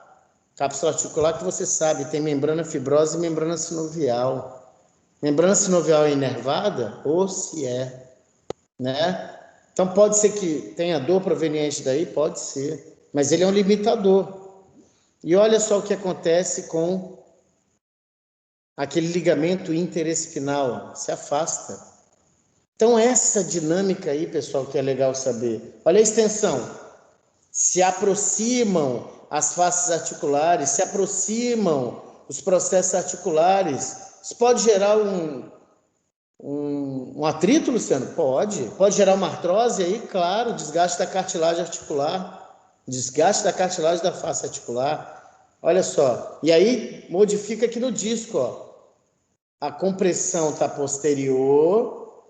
Cápsula articular que você sabe, tem membrana fibrosa e membrana sinovial. Membrana sinovial é inervada? Ou se é, né? Então pode ser que tenha dor proveniente daí? Pode ser. Mas ele é um limitador. E olha só o que acontece com aquele ligamento interespinal. Se afasta. Então essa dinâmica aí, pessoal, que é legal saber. Olha a extensão. Se aproximam as faces articulares, se aproximam os processos articulares. Isso pode gerar um atrito, Luciano? Pode. Pode gerar uma artrose aí, claro, desgaste da cartilagem articular, desgaste da cartilagem da face articular. Olha só. E aí modifica aqui no disco, ó. A compressão está posterior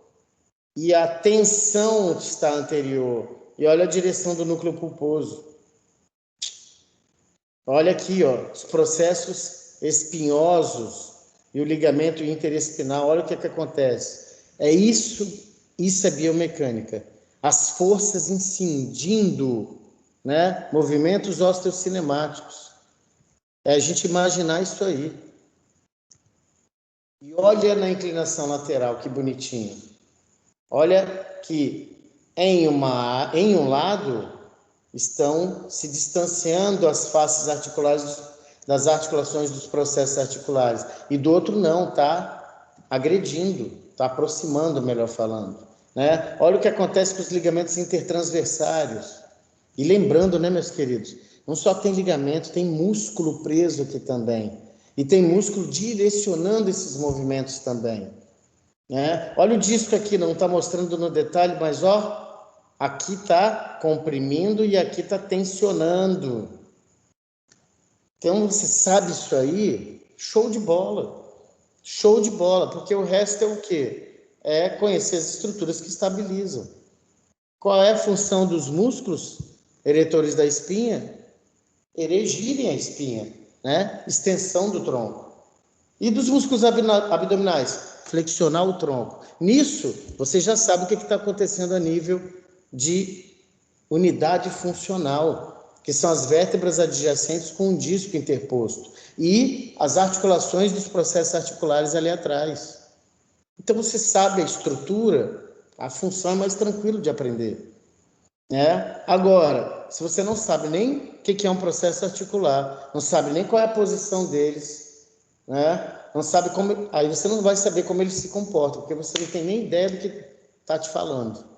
e a tensão está anterior. E olha a direção do núcleo pulposo. Olha aqui, ó, os processos espinhosos e o ligamento interespinal. Olha o que acontece. É isso é biomecânica. As forças incidindo, né? Movimentos osteocinemáticos. É a gente imaginar isso aí. E olha na inclinação lateral, que bonitinho. Olha que em um lado estão se distanciando as faces articulares das articulações dos processos articulares. E do outro não, está agredindo, está aproximando, melhor falando. Né? Olha o que acontece com os ligamentos intertransversários. E lembrando, né, meus queridos, não só tem ligamento, tem músculo preso aqui também. E tem músculo direcionando esses movimentos também. Né? Olha o disco aqui, não está mostrando no detalhe, mas ó, Aqui está comprimindo e aqui está tensionando. Então, você sabe isso aí? Show de bola. Show de bola, porque o resto é o quê? É conhecer as estruturas que estabilizam. Qual é a função dos músculos eretores da espinha? Erigirem a espinha, né? Extensão do tronco. E dos músculos abdominais? Flexionar o tronco. Nisso, você já sabe o que está acontecendo a nível de unidade funcional, que são as vértebras adjacentes com um disco interposto e as articulações dos processos articulares ali atrás. Então, você sabe a estrutura, a função é mais tranquilo de aprender. Agora, se você não sabe nem o que é um processo articular, não sabe nem qual é a posição deles, não sabe como, aí você não vai saber como eles se comportam, porque você não tem nem ideia do que está te falando.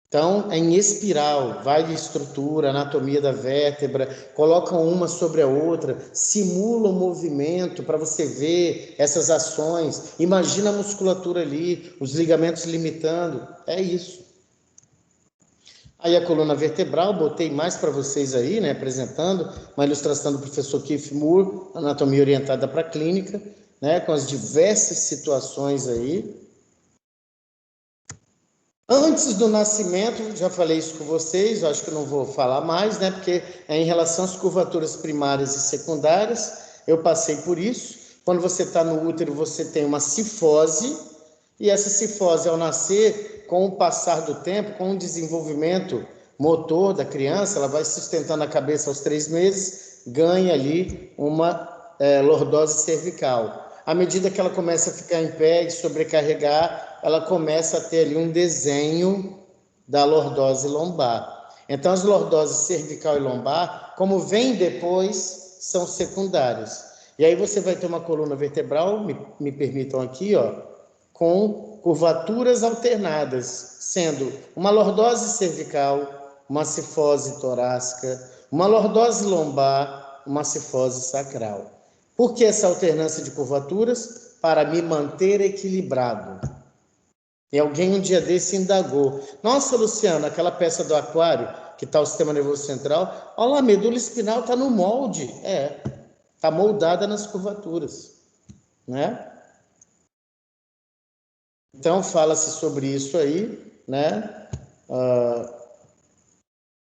Então, é em espiral, vai de estrutura, anatomia da vértebra, colocam uma sobre a outra, simula o movimento para você ver essas ações, imagina a musculatura ali, os ligamentos limitando, é isso. Aí a coluna vertebral, botei mais para vocês aí, né, apresentando uma ilustração do professor Keith Moore, anatomia orientada para a clínica, né, com as diversas situações aí. Antes do nascimento, já falei isso com vocês, acho que não vou falar mais, né, porque é em relação às curvaturas primárias e secundárias, eu passei por isso. Quando você está no útero, você tem uma cifose, e essa cifose, ao nascer, com o passar do tempo, com o desenvolvimento motor da criança, ela vai sustentando a cabeça aos 3 meses, ganha ali uma lordose cervical. À medida que ela começa a ficar em pé e sobrecarregar, ela começa a ter ali um desenho da lordose lombar. Então, as lordoses cervical e lombar, como vem depois, são secundárias. E aí você vai ter uma coluna vertebral, me permitam aqui, com curvaturas alternadas, sendo uma lordose cervical, uma cifose torácica, uma lordose lombar, uma cifose sacral. Por que essa alternância de curvaturas? Para me manter equilibrado. E alguém um dia desse indagou: nossa, Luciano, aquela peça do aquário que está o sistema nervoso central, olha lá, a medula espinal está no molde. Está moldada nas curvaturas, né? Então, fala-se sobre isso aí, né?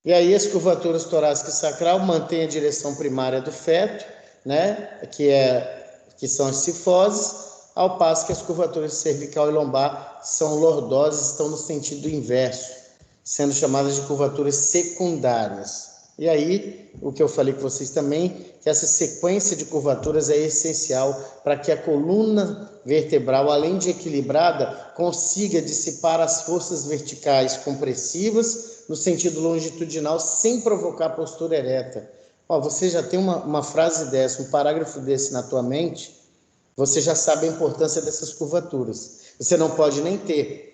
E aí, as curvaturas torácica e sacral mantêm a direção primária do feto, né? Que são as cifoses, ao passo que as curvaturas cervical e lombar são lordoses, estão no sentido inverso, sendo chamadas de curvaturas secundárias. E aí, o que eu falei com vocês também, que essa sequência de curvaturas é essencial para que a coluna vertebral, além de equilibrada, consiga dissipar as forças verticais compressivas no sentido longitudinal sem provocar postura ereta. Você já tem uma frase dessa, um parágrafo desse na tua mente, você já sabe a importância dessas curvaturas. Você não pode nem ter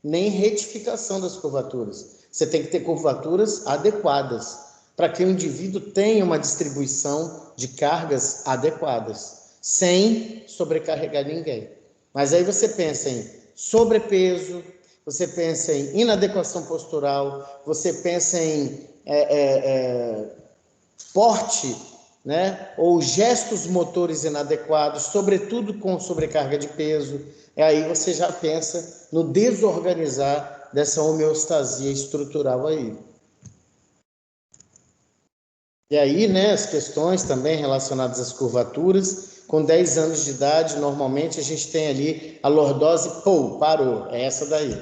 nem retificação das curvaturas. Você tem que ter curvaturas adequadas, para que o indivíduo tenha uma distribuição de cargas adequadas, sem sobrecarregar ninguém. Mas aí você pensa em sobrepeso, você pensa em inadequação postural, você pensa em porte, né? Ou gestos motores inadequados, sobretudo com sobrecarga de peso. Aí você já pensa no desorganizar dessa homeostasia estrutural aí. E aí, né, as questões também relacionadas às curvaturas, com 10 anos de idade, normalmente a gente tem ali a lordose, parou, é essa daí.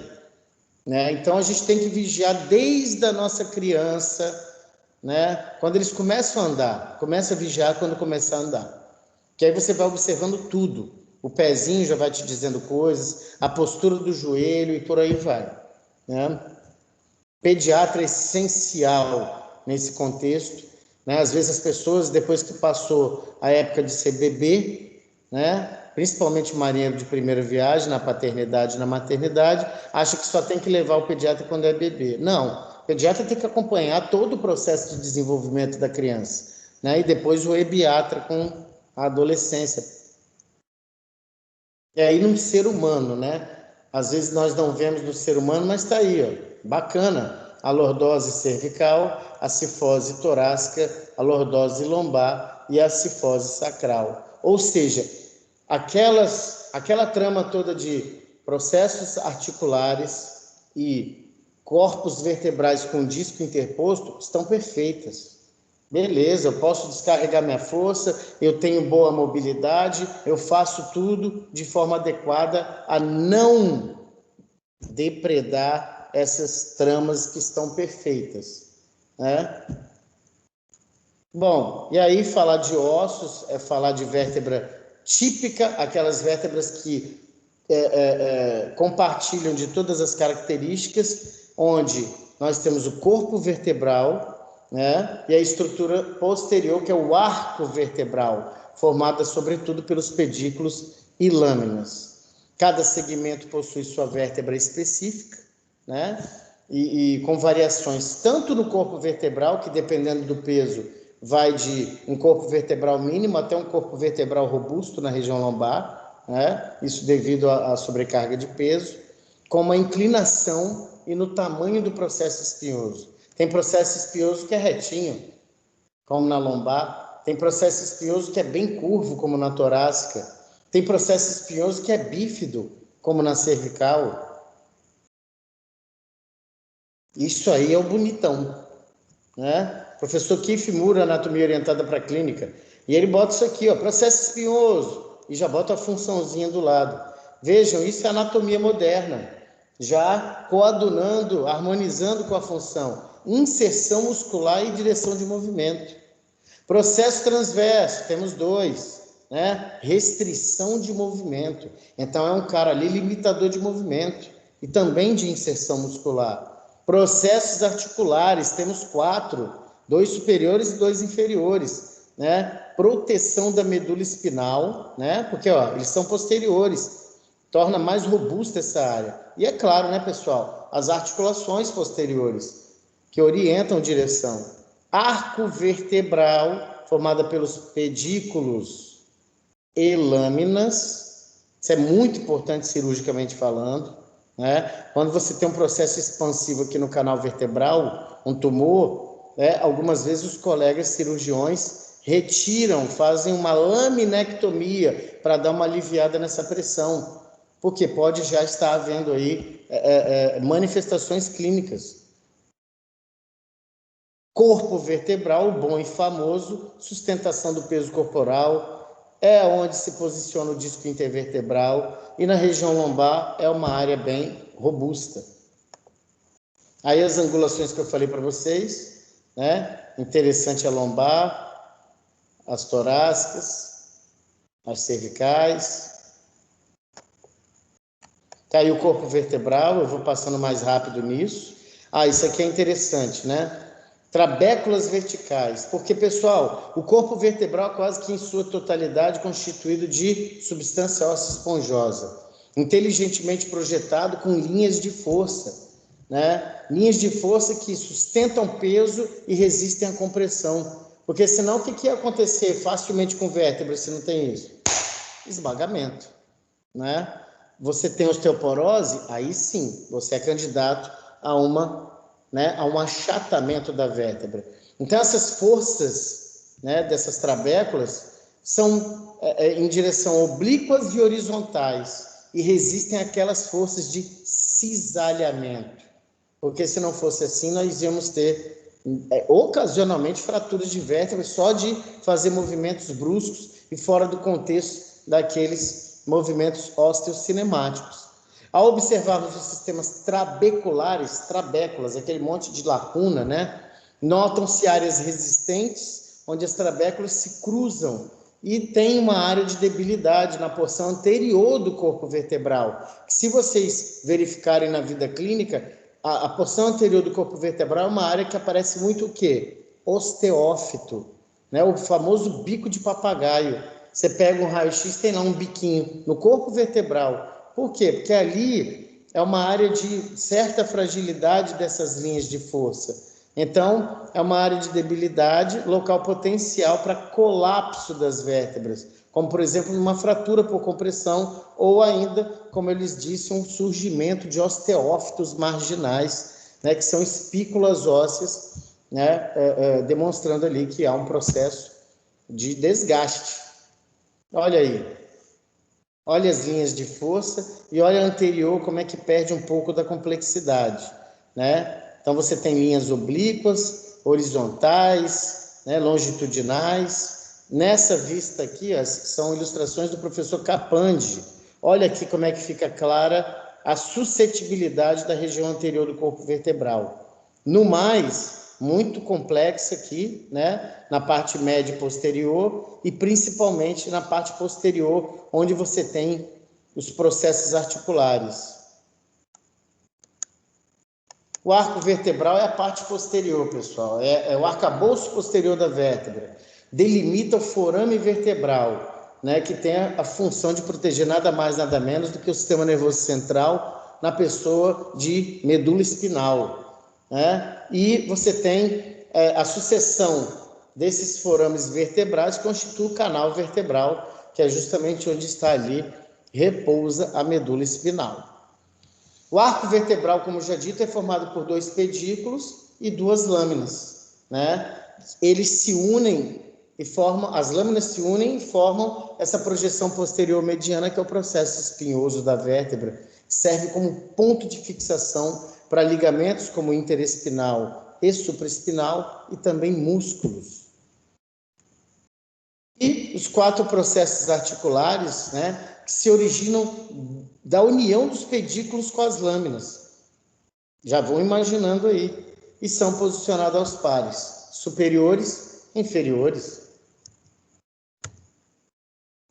Né? Então a gente tem que vigiar desde a nossa criança, né? Quando eles começam a andar, começa a vigiar quando começar a andar. Que aí você vai observando tudo. O pezinho já vai te dizendo coisas, a postura do joelho e por aí vai. Né? Pediatra é essencial nesse contexto. Né? Às vezes as pessoas, depois que passou a época de ser bebê, né? Principalmente marinheiro de primeira viagem, na paternidade e na maternidade, acha que só tem que levar o pediatra quando é bebê. Não. O pediatra tem que acompanhar todo o processo de desenvolvimento da criança, né? E depois o ebiatra com a adolescência. E aí, num ser humano, né? Às vezes nós não vemos no ser humano, mas está aí, ó, bacana. A lordose cervical, a cifose torácica, a lordose lombar e a cifose sacral. Ou seja, aquela trama toda de processos articulares e corpos vertebrais com disco interposto estão perfeitas. Beleza, eu posso descarregar minha força, eu tenho boa mobilidade, eu faço tudo de forma adequada a não depredar essas tramas que estão perfeitas, né? Bom, e aí falar de ossos é falar de vértebra típica, aquelas vértebras que compartilham de todas as características, onde nós temos o corpo vertebral, né, e a estrutura posterior, que é o arco vertebral, formada sobretudo pelos pedículos e lâminas. Cada segmento possui sua vértebra específica, né, e com variações tanto no corpo vertebral, que dependendo do peso, vai de um corpo vertebral mínimo até um corpo vertebral robusto na região lombar, né, isso devido à sobrecarga de peso, como a inclinação e no tamanho do processo espinhoso. Tem processo espinhoso que é retinho, como na lombar. Tem processo espinhoso que é bem curvo, como na torácica. Tem processo espinhoso que é bífido, como na cervical. Isso aí é o bonitão, né? Professor Keith Moore, Anatomia Orientada para a Clínica. E ele bota isso aqui, ó, processo espinhoso, e já bota a funçãozinha do lado. Vejam, isso é anatomia moderna, já coadunando, harmonizando com a função. Inserção muscular e direção de movimento. Processo transverso, temos dois, né? Restrição de movimento. Então é um cara ali limitador de movimento e também de inserção muscular. Processos articulares, temos 4, 2 superiores e 2 inferiores, né? Proteção da medula espinal, né? Porque ó, eles são posteriores, torna mais robusta essa área. E é claro, né, pessoal, as articulações posteriores, que orientam direção. Arco vertebral, formada pelos pedículos e lâminas. Isso é muito importante cirurgicamente falando, né? Quando você tem um processo expansivo aqui no canal vertebral, um tumor, né, algumas vezes os colegas cirurgiões retiram, fazem uma laminectomia para dar uma aliviada nessa pressão, porque pode já estar havendo aí manifestações clínicas. Corpo vertebral, bom e famoso, sustentação do peso corporal, é onde se posiciona o disco intervertebral, e na região lombar é uma área bem robusta. Aí as angulações que eu falei para vocês, né? Interessante a lombar, as torácicas, as cervicais. Tá aí o corpo vertebral, eu vou passando mais rápido nisso. Isso aqui é interessante, né? Trabéculas verticais, porque, pessoal, o corpo vertebral é quase que em sua totalidade constituído de substância óssea esponjosa, inteligentemente projetado com linhas de força, né? Linhas de força que sustentam peso e resistem à compressão, porque senão o que ia acontecer facilmente com vértebra se não tem isso? Esmagamento, né? Você tem osteoporose, aí sim, você é candidato a um achatamento da vértebra. Então, essas forças, né, dessas trabéculas são em direção oblíquas e horizontais e resistem àquelas forças de cisalhamento. Porque se não fosse assim, nós íamos ter ocasionalmente fraturas de vértebra só de fazer movimentos bruscos e fora do contexto daqueles movimentos osteocinemáticos. Ao observarmos os sistemas trabéculas, aquele monte de lacuna, né? Notam-se áreas resistentes, onde as trabéculas se cruzam e tem uma área de debilidade na porção anterior do corpo vertebral. Se vocês verificarem na vida clínica, a porção anterior do corpo vertebral é uma área que aparece muito o quê? Osteófito, né? O famoso bico de papagaio. Você pega um raio-x, tem lá um biquinho no corpo vertebral. Por quê? Porque ali é uma área de certa fragilidade dessas linhas de força. Então, é uma área de debilidade, local potencial para colapso das vértebras, como, por exemplo, uma fratura por compressão, ou ainda, como eu lhes disse, um surgimento de osteófitos marginais, né, que são espículas ósseas, né, demonstrando ali que há um processo de desgaste. Olha aí, olha as linhas de força e olha a anterior, como é que perde um pouco da complexidade, né? Então, você tem linhas oblíquas, horizontais, né, longitudinais. Nessa vista aqui, ó, são ilustrações do professor Capandi. Olha aqui como é que fica clara a suscetibilidade da região anterior do corpo vertebral. No mais, muito complexa aqui, né, na parte média e posterior, e principalmente na parte posterior, onde você tem os processos articulares. O arco vertebral é a parte posterior, pessoal, é o arcabouço posterior da vértebra. Delimita o forame vertebral, né, que tem a função de proteger nada mais, nada menos do que o sistema nervoso central na pessoa de medula espinal, né? E você tem a sucessão desses forames vertebrais que constitui o canal vertebral, que é justamente onde está ali, repousa a medula espinal. O arco vertebral, como já dito, é formado por 2 pedículos e 2 lâminas, né? Eles se unem e formam, as lâminas se unem e formam essa projeção posterior mediana, que é o processo espinhoso da vértebra, que serve como ponto de fixação para ligamentos como interespinal e supraespinal e também músculos. E os 4 processos articulares, né, que se originam da união dos pedículos com as lâminas. Já vão imaginando aí. E são posicionados aos pares, superiores e inferiores.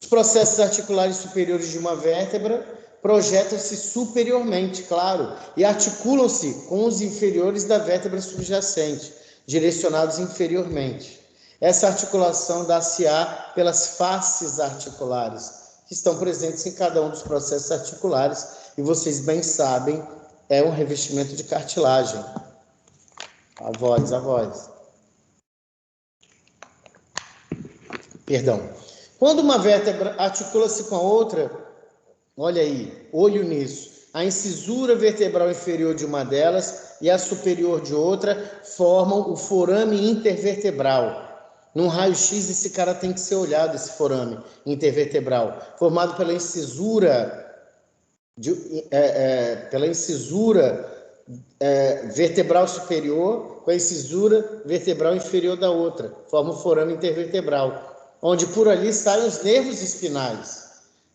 Os processos articulares superiores de uma vértebra projetam-se superiormente, claro, e articulam-se com os inferiores da vértebra subjacente, direcionados inferiormente. Essa articulação dá-se-á pelas faces articulares, que estão presentes em cada um dos processos articulares, e vocês bem sabem, é um revestimento de cartilagem. A voz. Perdão. Quando uma vértebra articula-se com a outra, olha aí, olho nisso, a incisura vertebral inferior de uma delas e a superior de outra formam o forame intervertebral. Num raio-x, esse cara tem que ser olhado, esse forame intervertebral, formado pela incisura vertebral superior com a incisura vertebral inferior da outra, forma o forame intervertebral, onde por ali saem os nervos espinais.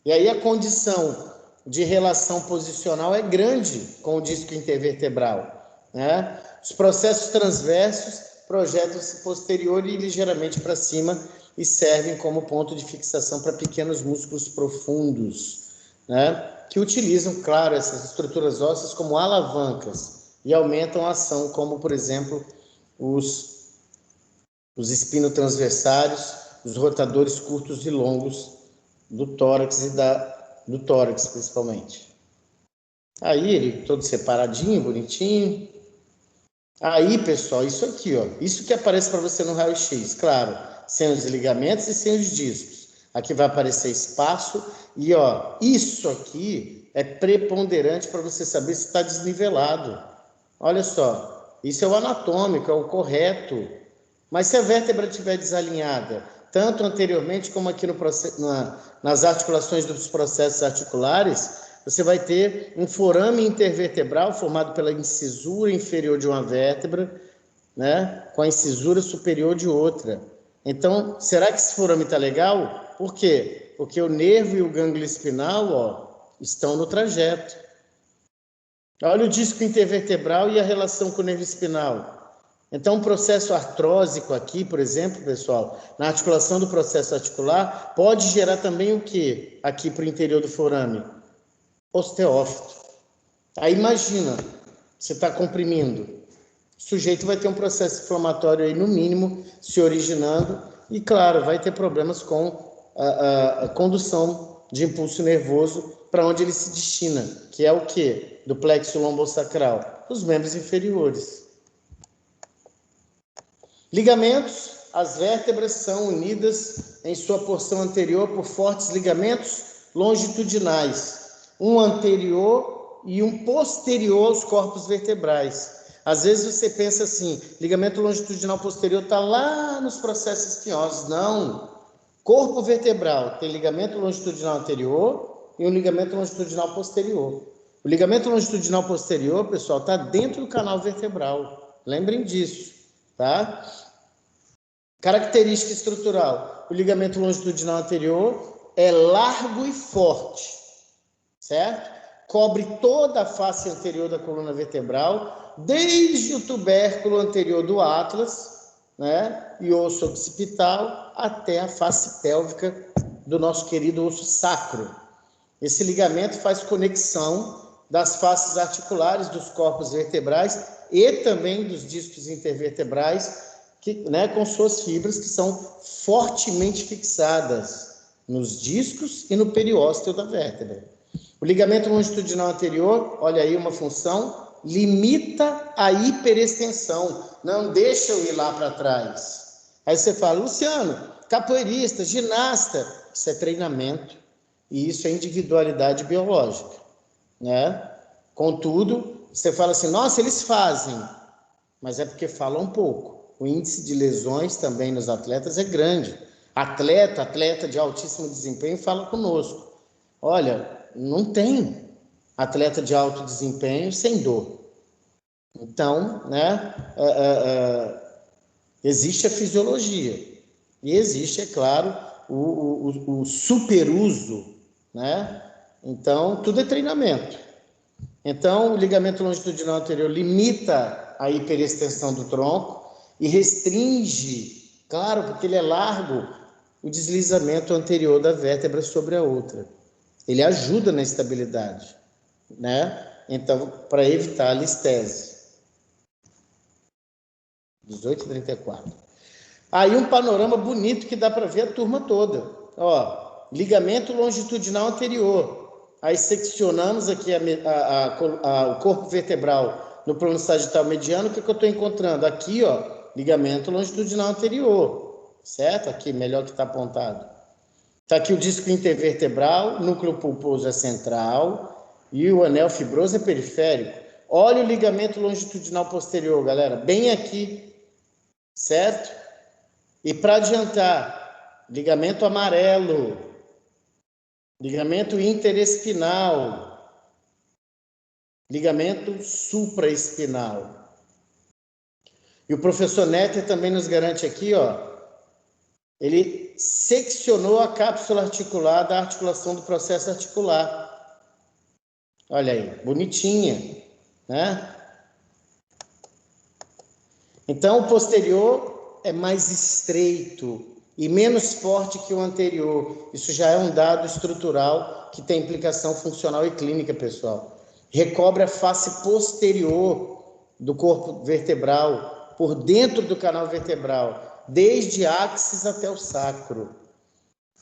E aí a condição de relação posicional é grande com o disco intervertebral, né? Os processos transversos projetam-se posterior e ligeiramente para cima e servem como ponto de fixação para pequenos músculos profundos, né? Que utilizam, claro, essas estruturas ósseas como alavancas e aumentam a ação, como, por exemplo, os espinotransversários, os rotadores curtos e longos do tórax do tórax, principalmente. Aí ele todo separadinho, bonitinho. Aí, pessoal, isso aqui, ó, isso que aparece para você no raio-x, claro, sem os ligamentos e sem os discos. Aqui vai aparecer espaço e, ó, isso aqui é preponderante para você saber se está desnivelado. Olha só, isso é o anatômico, é o correto. Mas se a vértebra estiver desalinhada, tanto anteriormente como aqui nas articulações dos processos articulares, você vai ter um forame intervertebral formado pela incisura inferior de uma vértebra, né, com a incisura superior de outra. Então, será que esse forame está legal? Por quê? Porque o nervo e o gânglio espinal, ó, estão no trajeto. Olha o disco intervertebral e a relação com o nervo espinal. Então, um processo artrósico aqui, por exemplo, pessoal, na articulação do processo articular, pode gerar também o quê? Aqui para o interior do forame? Osteófito. Aí imagina, você está comprimindo. O sujeito vai ter um processo inflamatório aí, no mínimo, se originando, e claro, vai ter problemas com a condução de impulso nervoso para onde ele se destina, que é o quê? Do plexo lombosacral, os membros inferiores. Ligamentos as vértebras são unidas em sua porção anterior por fortes ligamentos longitudinais, um anterior e um posterior aos corpos vertebrais. Às vezes você pensa assim, ligamento longitudinal posterior está lá nos processos espinhosos. Não. Corpo vertebral tem ligamento longitudinal anterior e um ligamento longitudinal posterior. O ligamento longitudinal posterior, pessoal, está dentro do canal vertebral. Lembrem disso, tá? Característica estrutural. O ligamento longitudinal anterior é largo e forte, certo? Cobre toda a face anterior da coluna vertebral, desde o tubérculo anterior do atlas, né, e osso occipital, até a face pélvica do nosso querido osso sacro. Esse ligamento faz conexão das faces articulares dos corpos vertebrais e também dos discos intervertebrais, né, com suas fibras que são fortemente fixadas nos discos e no periósteo da vértebra. O ligamento longitudinal anterior, olha aí uma função, limita a hiperextensão, não deixa eu ir lá para trás. Aí você fala, Luciano, capoeirista, ginasta, isso é treinamento e isso é individualidade biológica, né? Contudo, você fala assim, nossa, eles fazem, mas é porque falam um pouco. O índice de lesões também nos atletas é grande. Atleta de altíssimo desempenho fala conosco. Olha, não tem atleta de alto desempenho sem dor. Então, né, existe a fisiologia e existe, é claro, o superuso, né? Então, tudo é treinamento. Então, o ligamento longitudinal anterior limita a hiperextensão do tronco e restringe, claro, porque ele é largo, o deslizamento anterior da vértebra sobre a outra. Ele ajuda na estabilidade, né? Então, para evitar a listese. 18h34. Aí um panorama bonito que dá para ver a turma toda. Ó, ligamento longitudinal anterior. Aí seccionamos aqui o corpo vertebral no plano sagital mediano. O que eu estou encontrando? Aqui, ó, ligamento longitudinal anterior, certo? Aqui, melhor que está apontado. Está aqui o disco intervertebral, núcleo pulposo é central e o anel fibroso é periférico. Olha o ligamento longitudinal posterior, galera, bem aqui, certo? E para adiantar, ligamento amarelo, ligamento interespinal, ligamento supraespinal. E o professor Netter também nos garante aqui, ó, ele seccionou a cápsula articular da articulação do processo articular. Olha aí, bonitinha, né? Então, o posterior é mais estreito e menos forte que o anterior. Isso já é um dado estrutural que tem implicação funcional e clínica, pessoal. Recobre a face posterior do corpo vertebral, por dentro do canal vertebral, desde áxis até o sacro.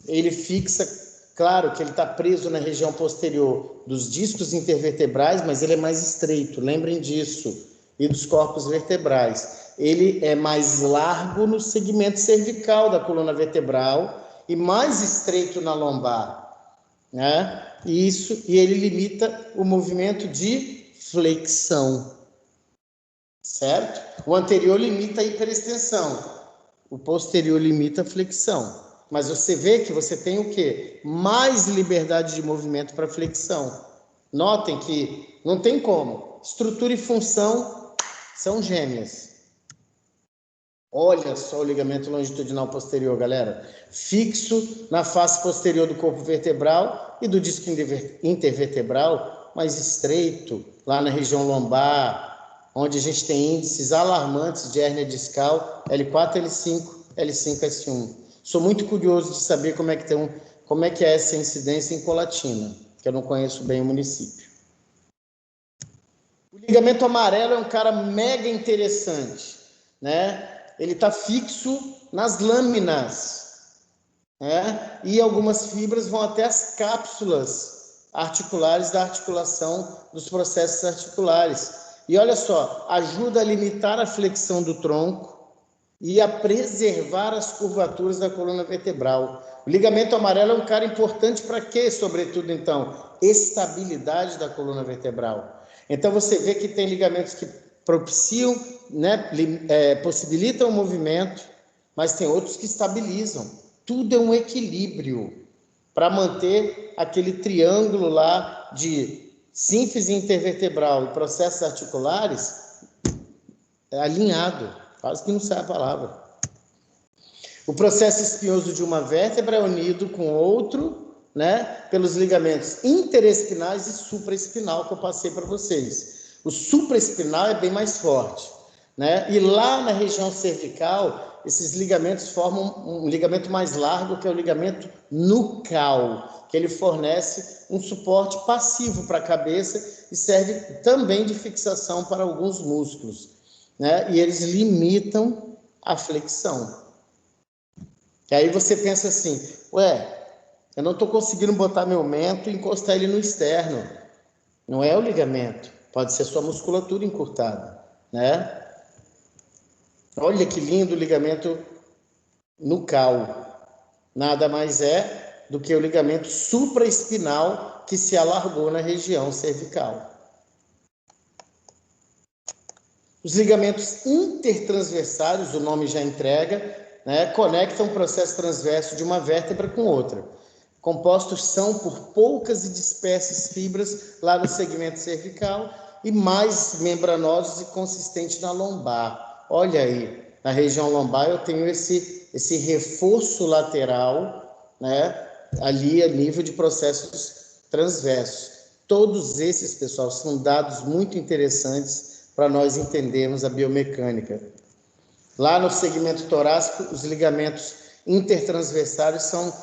Ele fixa, claro que ele está preso na região posterior dos discos intervertebrais, mas ele é mais estreito, lembrem disso, e dos corpos vertebrais. Ele é mais largo no segmento cervical da coluna vertebral e mais estreito na lombar, né? E ele limita o movimento de flexão, certo? O anterior limita a hiperextensão, o posterior limita a flexão. Mas você vê que você tem o quê? Mais liberdade de movimento para flexão. Notem que não tem como. Estrutura e função são gêmeas. Olha só o ligamento longitudinal posterior, galera. Fixo na face posterior do corpo vertebral e do disco intervertebral, mais estreito, lá na região lombar, onde a gente tem índices alarmantes de hérnia discal, L4, L5, L5, S1. Sou muito curioso de saber como é que é essa incidência em Colatina, que eu não conheço bem o município. O ligamento amarelo é um cara mega interessante, né? Ele está fixo nas lâminas, né? E algumas fibras vão até as cápsulas articulares da articulação dos processos articulares. E olha só, ajuda a limitar a flexão do tronco, e a preservar as curvaturas da coluna vertebral. O ligamento amarelo é um cara importante para quê, sobretudo, então? Estabilidade da coluna vertebral. Então, você vê que tem ligamentos que propiciam, né, possibilitam o movimento, mas tem outros que estabilizam. Tudo é um equilíbrio para manter aquele triângulo lá de sínfise intervertebral e processos articulares alinhado. Quase que não sai a palavra. O processo espinhoso de uma vértebra é unido com outro, né, pelos ligamentos interespinais e supraespinal que eu passei para vocês. O supraespinal é bem mais forte, né? E lá na região cervical, esses ligamentos formam um ligamento mais largo, que é o ligamento nucal, que ele fornece um suporte passivo para a cabeça e serve também de fixação para alguns músculos, né? E eles limitam a flexão. E aí você pensa assim, eu não estou conseguindo botar meu mento e encostar ele no externo. Não é o ligamento, pode ser sua musculatura encurtada, né? Olha que lindo o ligamento nucal. Nada mais é do que o ligamento supraespinal que se alargou na região cervical. Os ligamentos intertransversários, o nome já entrega, né, conectam o processo transverso de uma vértebra com outra. Compostos são por poucas e dispersas fibras lá no segmento cervical e mais membranosos e consistentes na lombar. Olha aí, na região lombar eu tenho esse reforço lateral, né, ali a nível de processos transversos. Todos esses, pessoal, são dados muito interessantes para nós entendermos a biomecânica. Lá no segmento torácico, os ligamentos intertransversários são,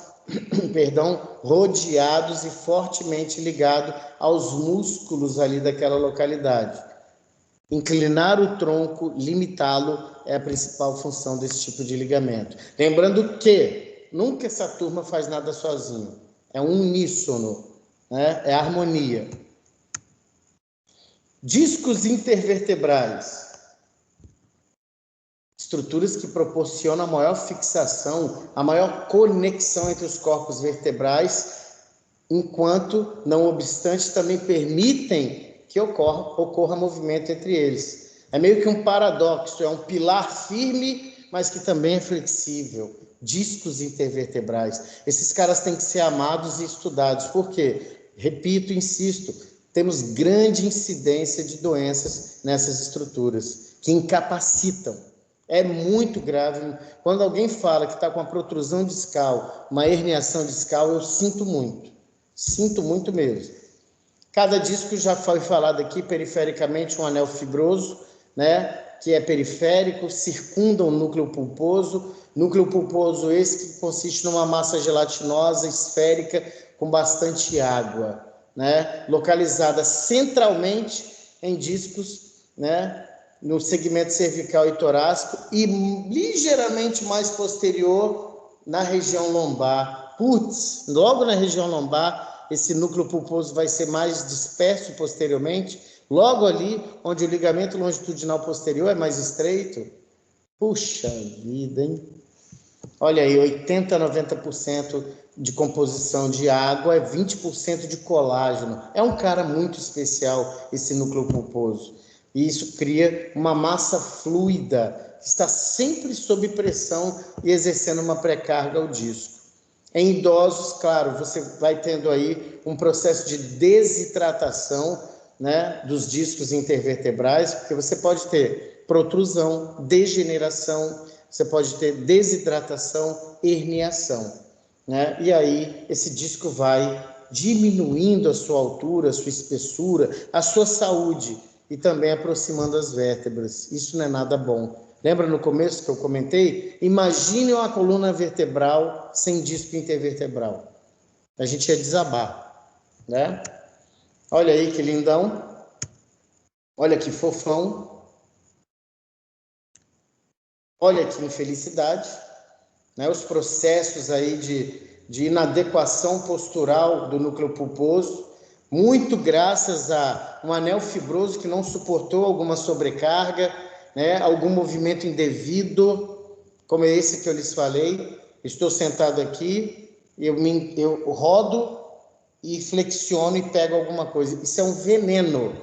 rodeados e fortemente ligados aos músculos ali daquela localidade. Inclinar o tronco, limitá-lo, é a principal função desse tipo de ligamento. Lembrando que nunca essa turma faz nada sozinho. É um uníssono, né? É harmonia. Discos intervertebrais. Estruturas que proporcionam a maior fixação, a maior conexão entre os corpos vertebrais, enquanto, não obstante, também permitem que ocorra movimento entre eles. É meio que um paradoxo, é um pilar firme, mas que também é flexível. Discos intervertebrais. Esses caras têm que ser amados e estudados. Por quê? Repito, insisto, temos grande incidência de doenças nessas estruturas, que incapacitam. É muito grave. Quando alguém fala que está com uma protrusão discal, uma herniação discal, eu sinto muito mesmo. Cada disco já foi falado aqui, perifericamente um anel fibroso, né, que é periférico, circunda o núcleo pulposo. Núcleo pulposo esse que consiste numa massa gelatinosa, esférica, com bastante água, né, localizada centralmente em discos, né, no segmento cervical e torácico e ligeiramente mais posterior na região lombar. Logo na região lombar, esse núcleo pulposo vai ser mais disperso posteriormente, logo ali onde o ligamento longitudinal posterior é mais estreito. Puxa vida, hein? Olha aí, 80% a 90% de composição de água, é 20% de colágeno. É um cara muito especial esse núcleo pulposo. E isso cria uma massa fluida, que está sempre sob pressão e exercendo uma pré-carga ao disco. Em idosos, claro, você vai tendo aí um processo de desidratação, né, dos discos intervertebrais, porque você pode ter protrusão, degeneração, você pode ter desidratação, herniação, né? E aí esse disco vai diminuindo a sua altura, a sua espessura, a sua saúde e também aproximando as vértebras. Isso não é nada bom. Lembra no começo que eu comentei? Imagine uma coluna vertebral sem disco intervertebral. A gente ia desabar, né? Olha aí que lindão. Olha que fofão. Olha que infelicidade, né? Os processos aí de inadequação postural do núcleo pulposo, muito graças a um anel fibroso que não suportou alguma sobrecarga, né? Algum movimento indevido, como é esse que eu lhes falei, estou sentado aqui, eu rodo e flexiono e pego alguma coisa. Isso é um veneno.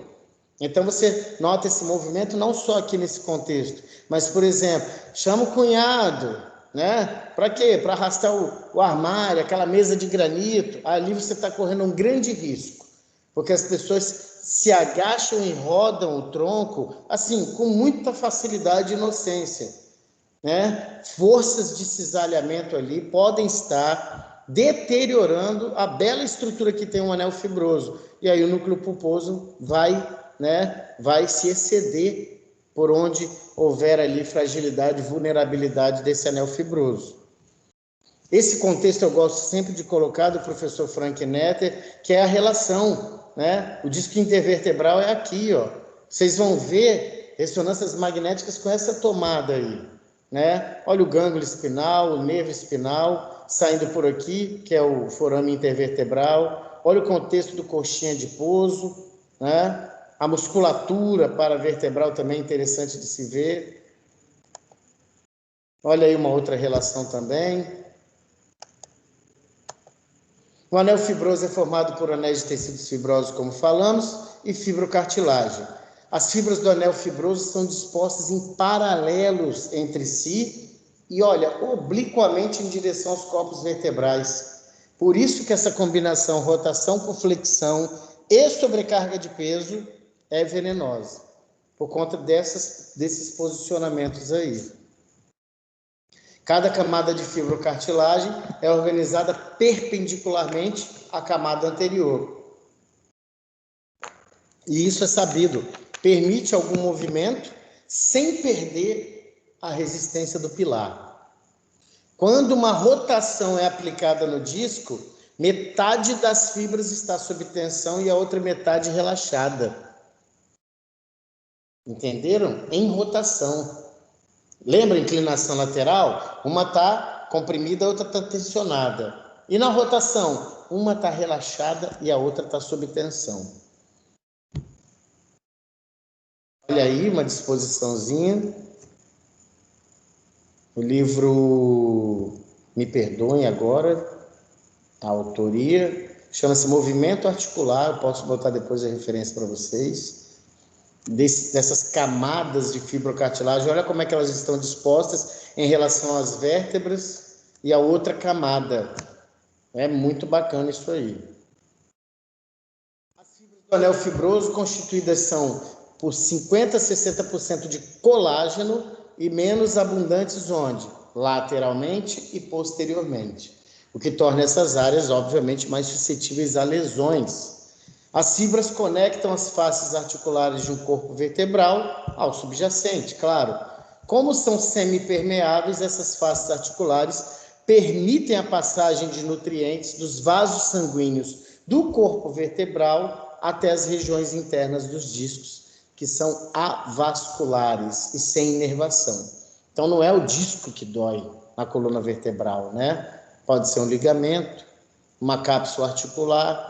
Então você nota esse movimento não só aqui nesse contexto, mas, por exemplo, chama o cunhado, né? Para quê? Para arrastar o armário, aquela mesa de granito. Ali você está correndo um grande risco, porque as pessoas se agacham e rodam o tronco, assim, com muita facilidade e inocência, né? Forças de cisalhamento ali podem estar deteriorando a bela estrutura que tem um anel fibroso. E aí o núcleo pulposo vai se exceder por onde houver ali fragilidade, vulnerabilidade desse anel fibroso. Esse contexto eu gosto sempre de colocar do professor Frank Netter, que é a relação, né? O disco intervertebral é aqui, ó. Vocês vão ver ressonâncias magnéticas com essa tomada aí, né? Olha o gânglio espinal, o nervo espinal saindo por aqui, que é o forame intervertebral. Olha o contexto do coxinha de pouso, né? A musculatura paravertebral também é interessante de se ver. Olha aí uma outra relação também. O anel fibroso é formado por anéis de tecidos fibrosos, como falamos, e fibrocartilagem. As fibras do anel fibroso são dispostas em paralelos entre si e, olha, obliquamente em direção aos corpos vertebrais. Por isso que essa combinação rotação por flexão e sobrecarga de peso é venenosa, por conta desses posicionamentos aí. Cada camada de fibrocartilagem é organizada perpendicularmente à camada anterior. E isso é sabido, permite algum movimento sem perder a resistência do pilar. Quando uma rotação é aplicada no disco, metade das fibras está sob tensão e a outra metade relaxada. Entenderam? Em rotação. Lembra a inclinação lateral? Uma está comprimida, a outra está tensionada. E na rotação? Uma está relaxada e a outra está sob tensão. Olha aí uma disposiçãozinha. O livro, me perdoem agora, a autoria, chama-se Movimento Articular, eu posso botar depois a referência para vocês. Dessas camadas de fibrocartilagem, olha como é que elas estão dispostas em relação às vértebras e a outra camada. É muito bacana isso aí. As fibras do anel fibroso constituídas são por 50% a 60% de colágeno e menos abundantes onde? Lateralmente e posteriormente. O que torna essas áreas, obviamente, mais suscetíveis a lesões. As fibras conectam as faces articulares de um corpo vertebral ao subjacente, claro. Como são semipermeáveis, essas faces articulares permitem a passagem de nutrientes dos vasos sanguíneos do corpo vertebral até as regiões internas dos discos, que são avasculares e sem inervação. Então não é o disco que dói na coluna vertebral, né? Pode ser um ligamento, uma cápsula articular,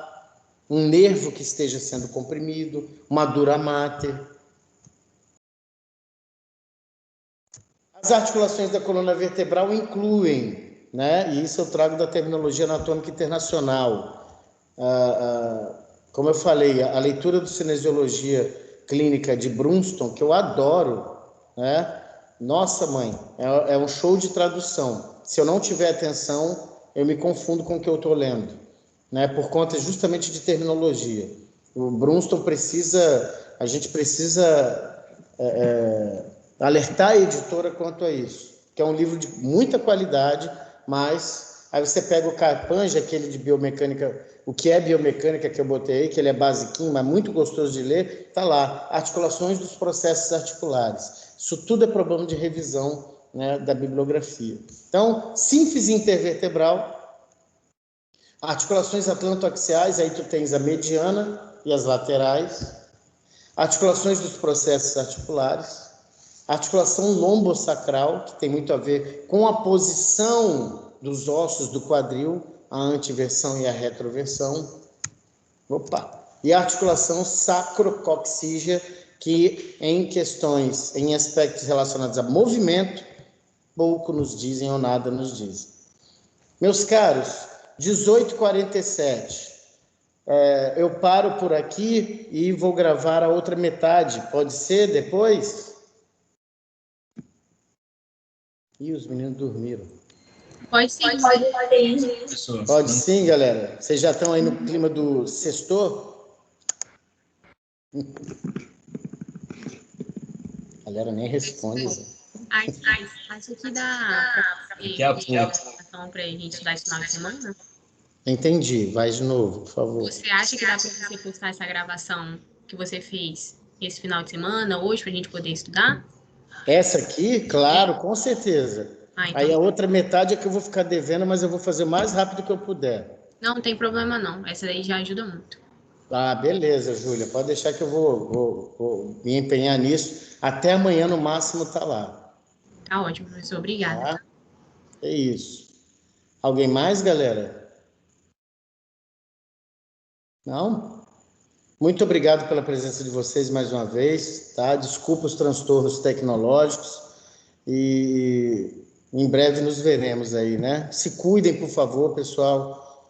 um nervo que esteja sendo comprimido, uma dura mater. As articulações da coluna vertebral incluem, né? E isso eu trago da terminologia anatômica internacional. Como eu falei, a leitura do Cinesiologia Clínica de Brunston, que eu adoro, né? Nossa, mãe, é um show de tradução. Se eu não tiver atenção, eu me confundo com o que eu estou lendo, né? Por conta justamente de terminologia. O Brunston a gente precisa alertar a editora quanto a isso, que é um livro de muita qualidade, mas aí você pega o Carpanja, aquele de biomecânica, o que é biomecânica que eu botei aí, que ele é basiquinho, mas muito gostoso de ler, tá lá, articulações dos processos articulares. Isso tudo é problema de revisão, né, da bibliografia. Então, sínfise intervertebral, articulações atlantoaxiais, aí tu tens a mediana e as laterais, articulações dos processos articulares, articulação lombosacral, que tem muito a ver com a posição dos ossos do quadril, a antiversão e a retroversão. E a articulação sacrocoxígea, que em aspectos relacionados a movimento, pouco nos dizem ou nada nos dizem. Meus caros, 18h47. Eu paro por aqui e vou gravar a outra metade. Pode ser depois? Ih, os meninos dormiram. Pode sim. Pode sim, galera. Vocês já estão aí no clima do sextor? A galera nem responde. Acho que dá para a gente dar esse final de semana. Entendi. Vai de novo, por favor. Você acha que dá para você postar essa gravação que você fez esse final de semana, hoje, para a gente poder estudar? Essa aqui, claro, com certeza. Então. Aí a outra metade é que eu vou ficar devendo, mas eu vou fazer o mais rápido que eu puder. Não tem problema não. Essa daí já ajuda muito. Ah, beleza, Júlia. Pode deixar que eu vou me empenhar nisso. Até amanhã, no máximo, tá lá. Tá ótimo, professor. Obrigada. Tá? É isso. Alguém mais, galera? Não? Muito obrigado pela presença de vocês mais uma vez, tá? Desculpa os transtornos tecnológicos e em breve nos veremos aí, né? Se cuidem, por favor, pessoal,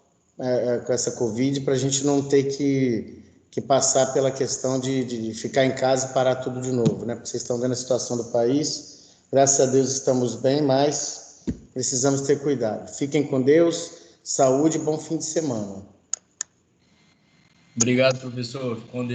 com essa Covid, para a gente não ter que passar pela questão de ficar em casa e parar tudo de novo, né? Porque vocês estão vendo a situação do país. Graças a Deus estamos bem, mas precisamos ter cuidado. Fiquem com Deus, saúde e bom fim de semana. Obrigado, professor. Com Deus.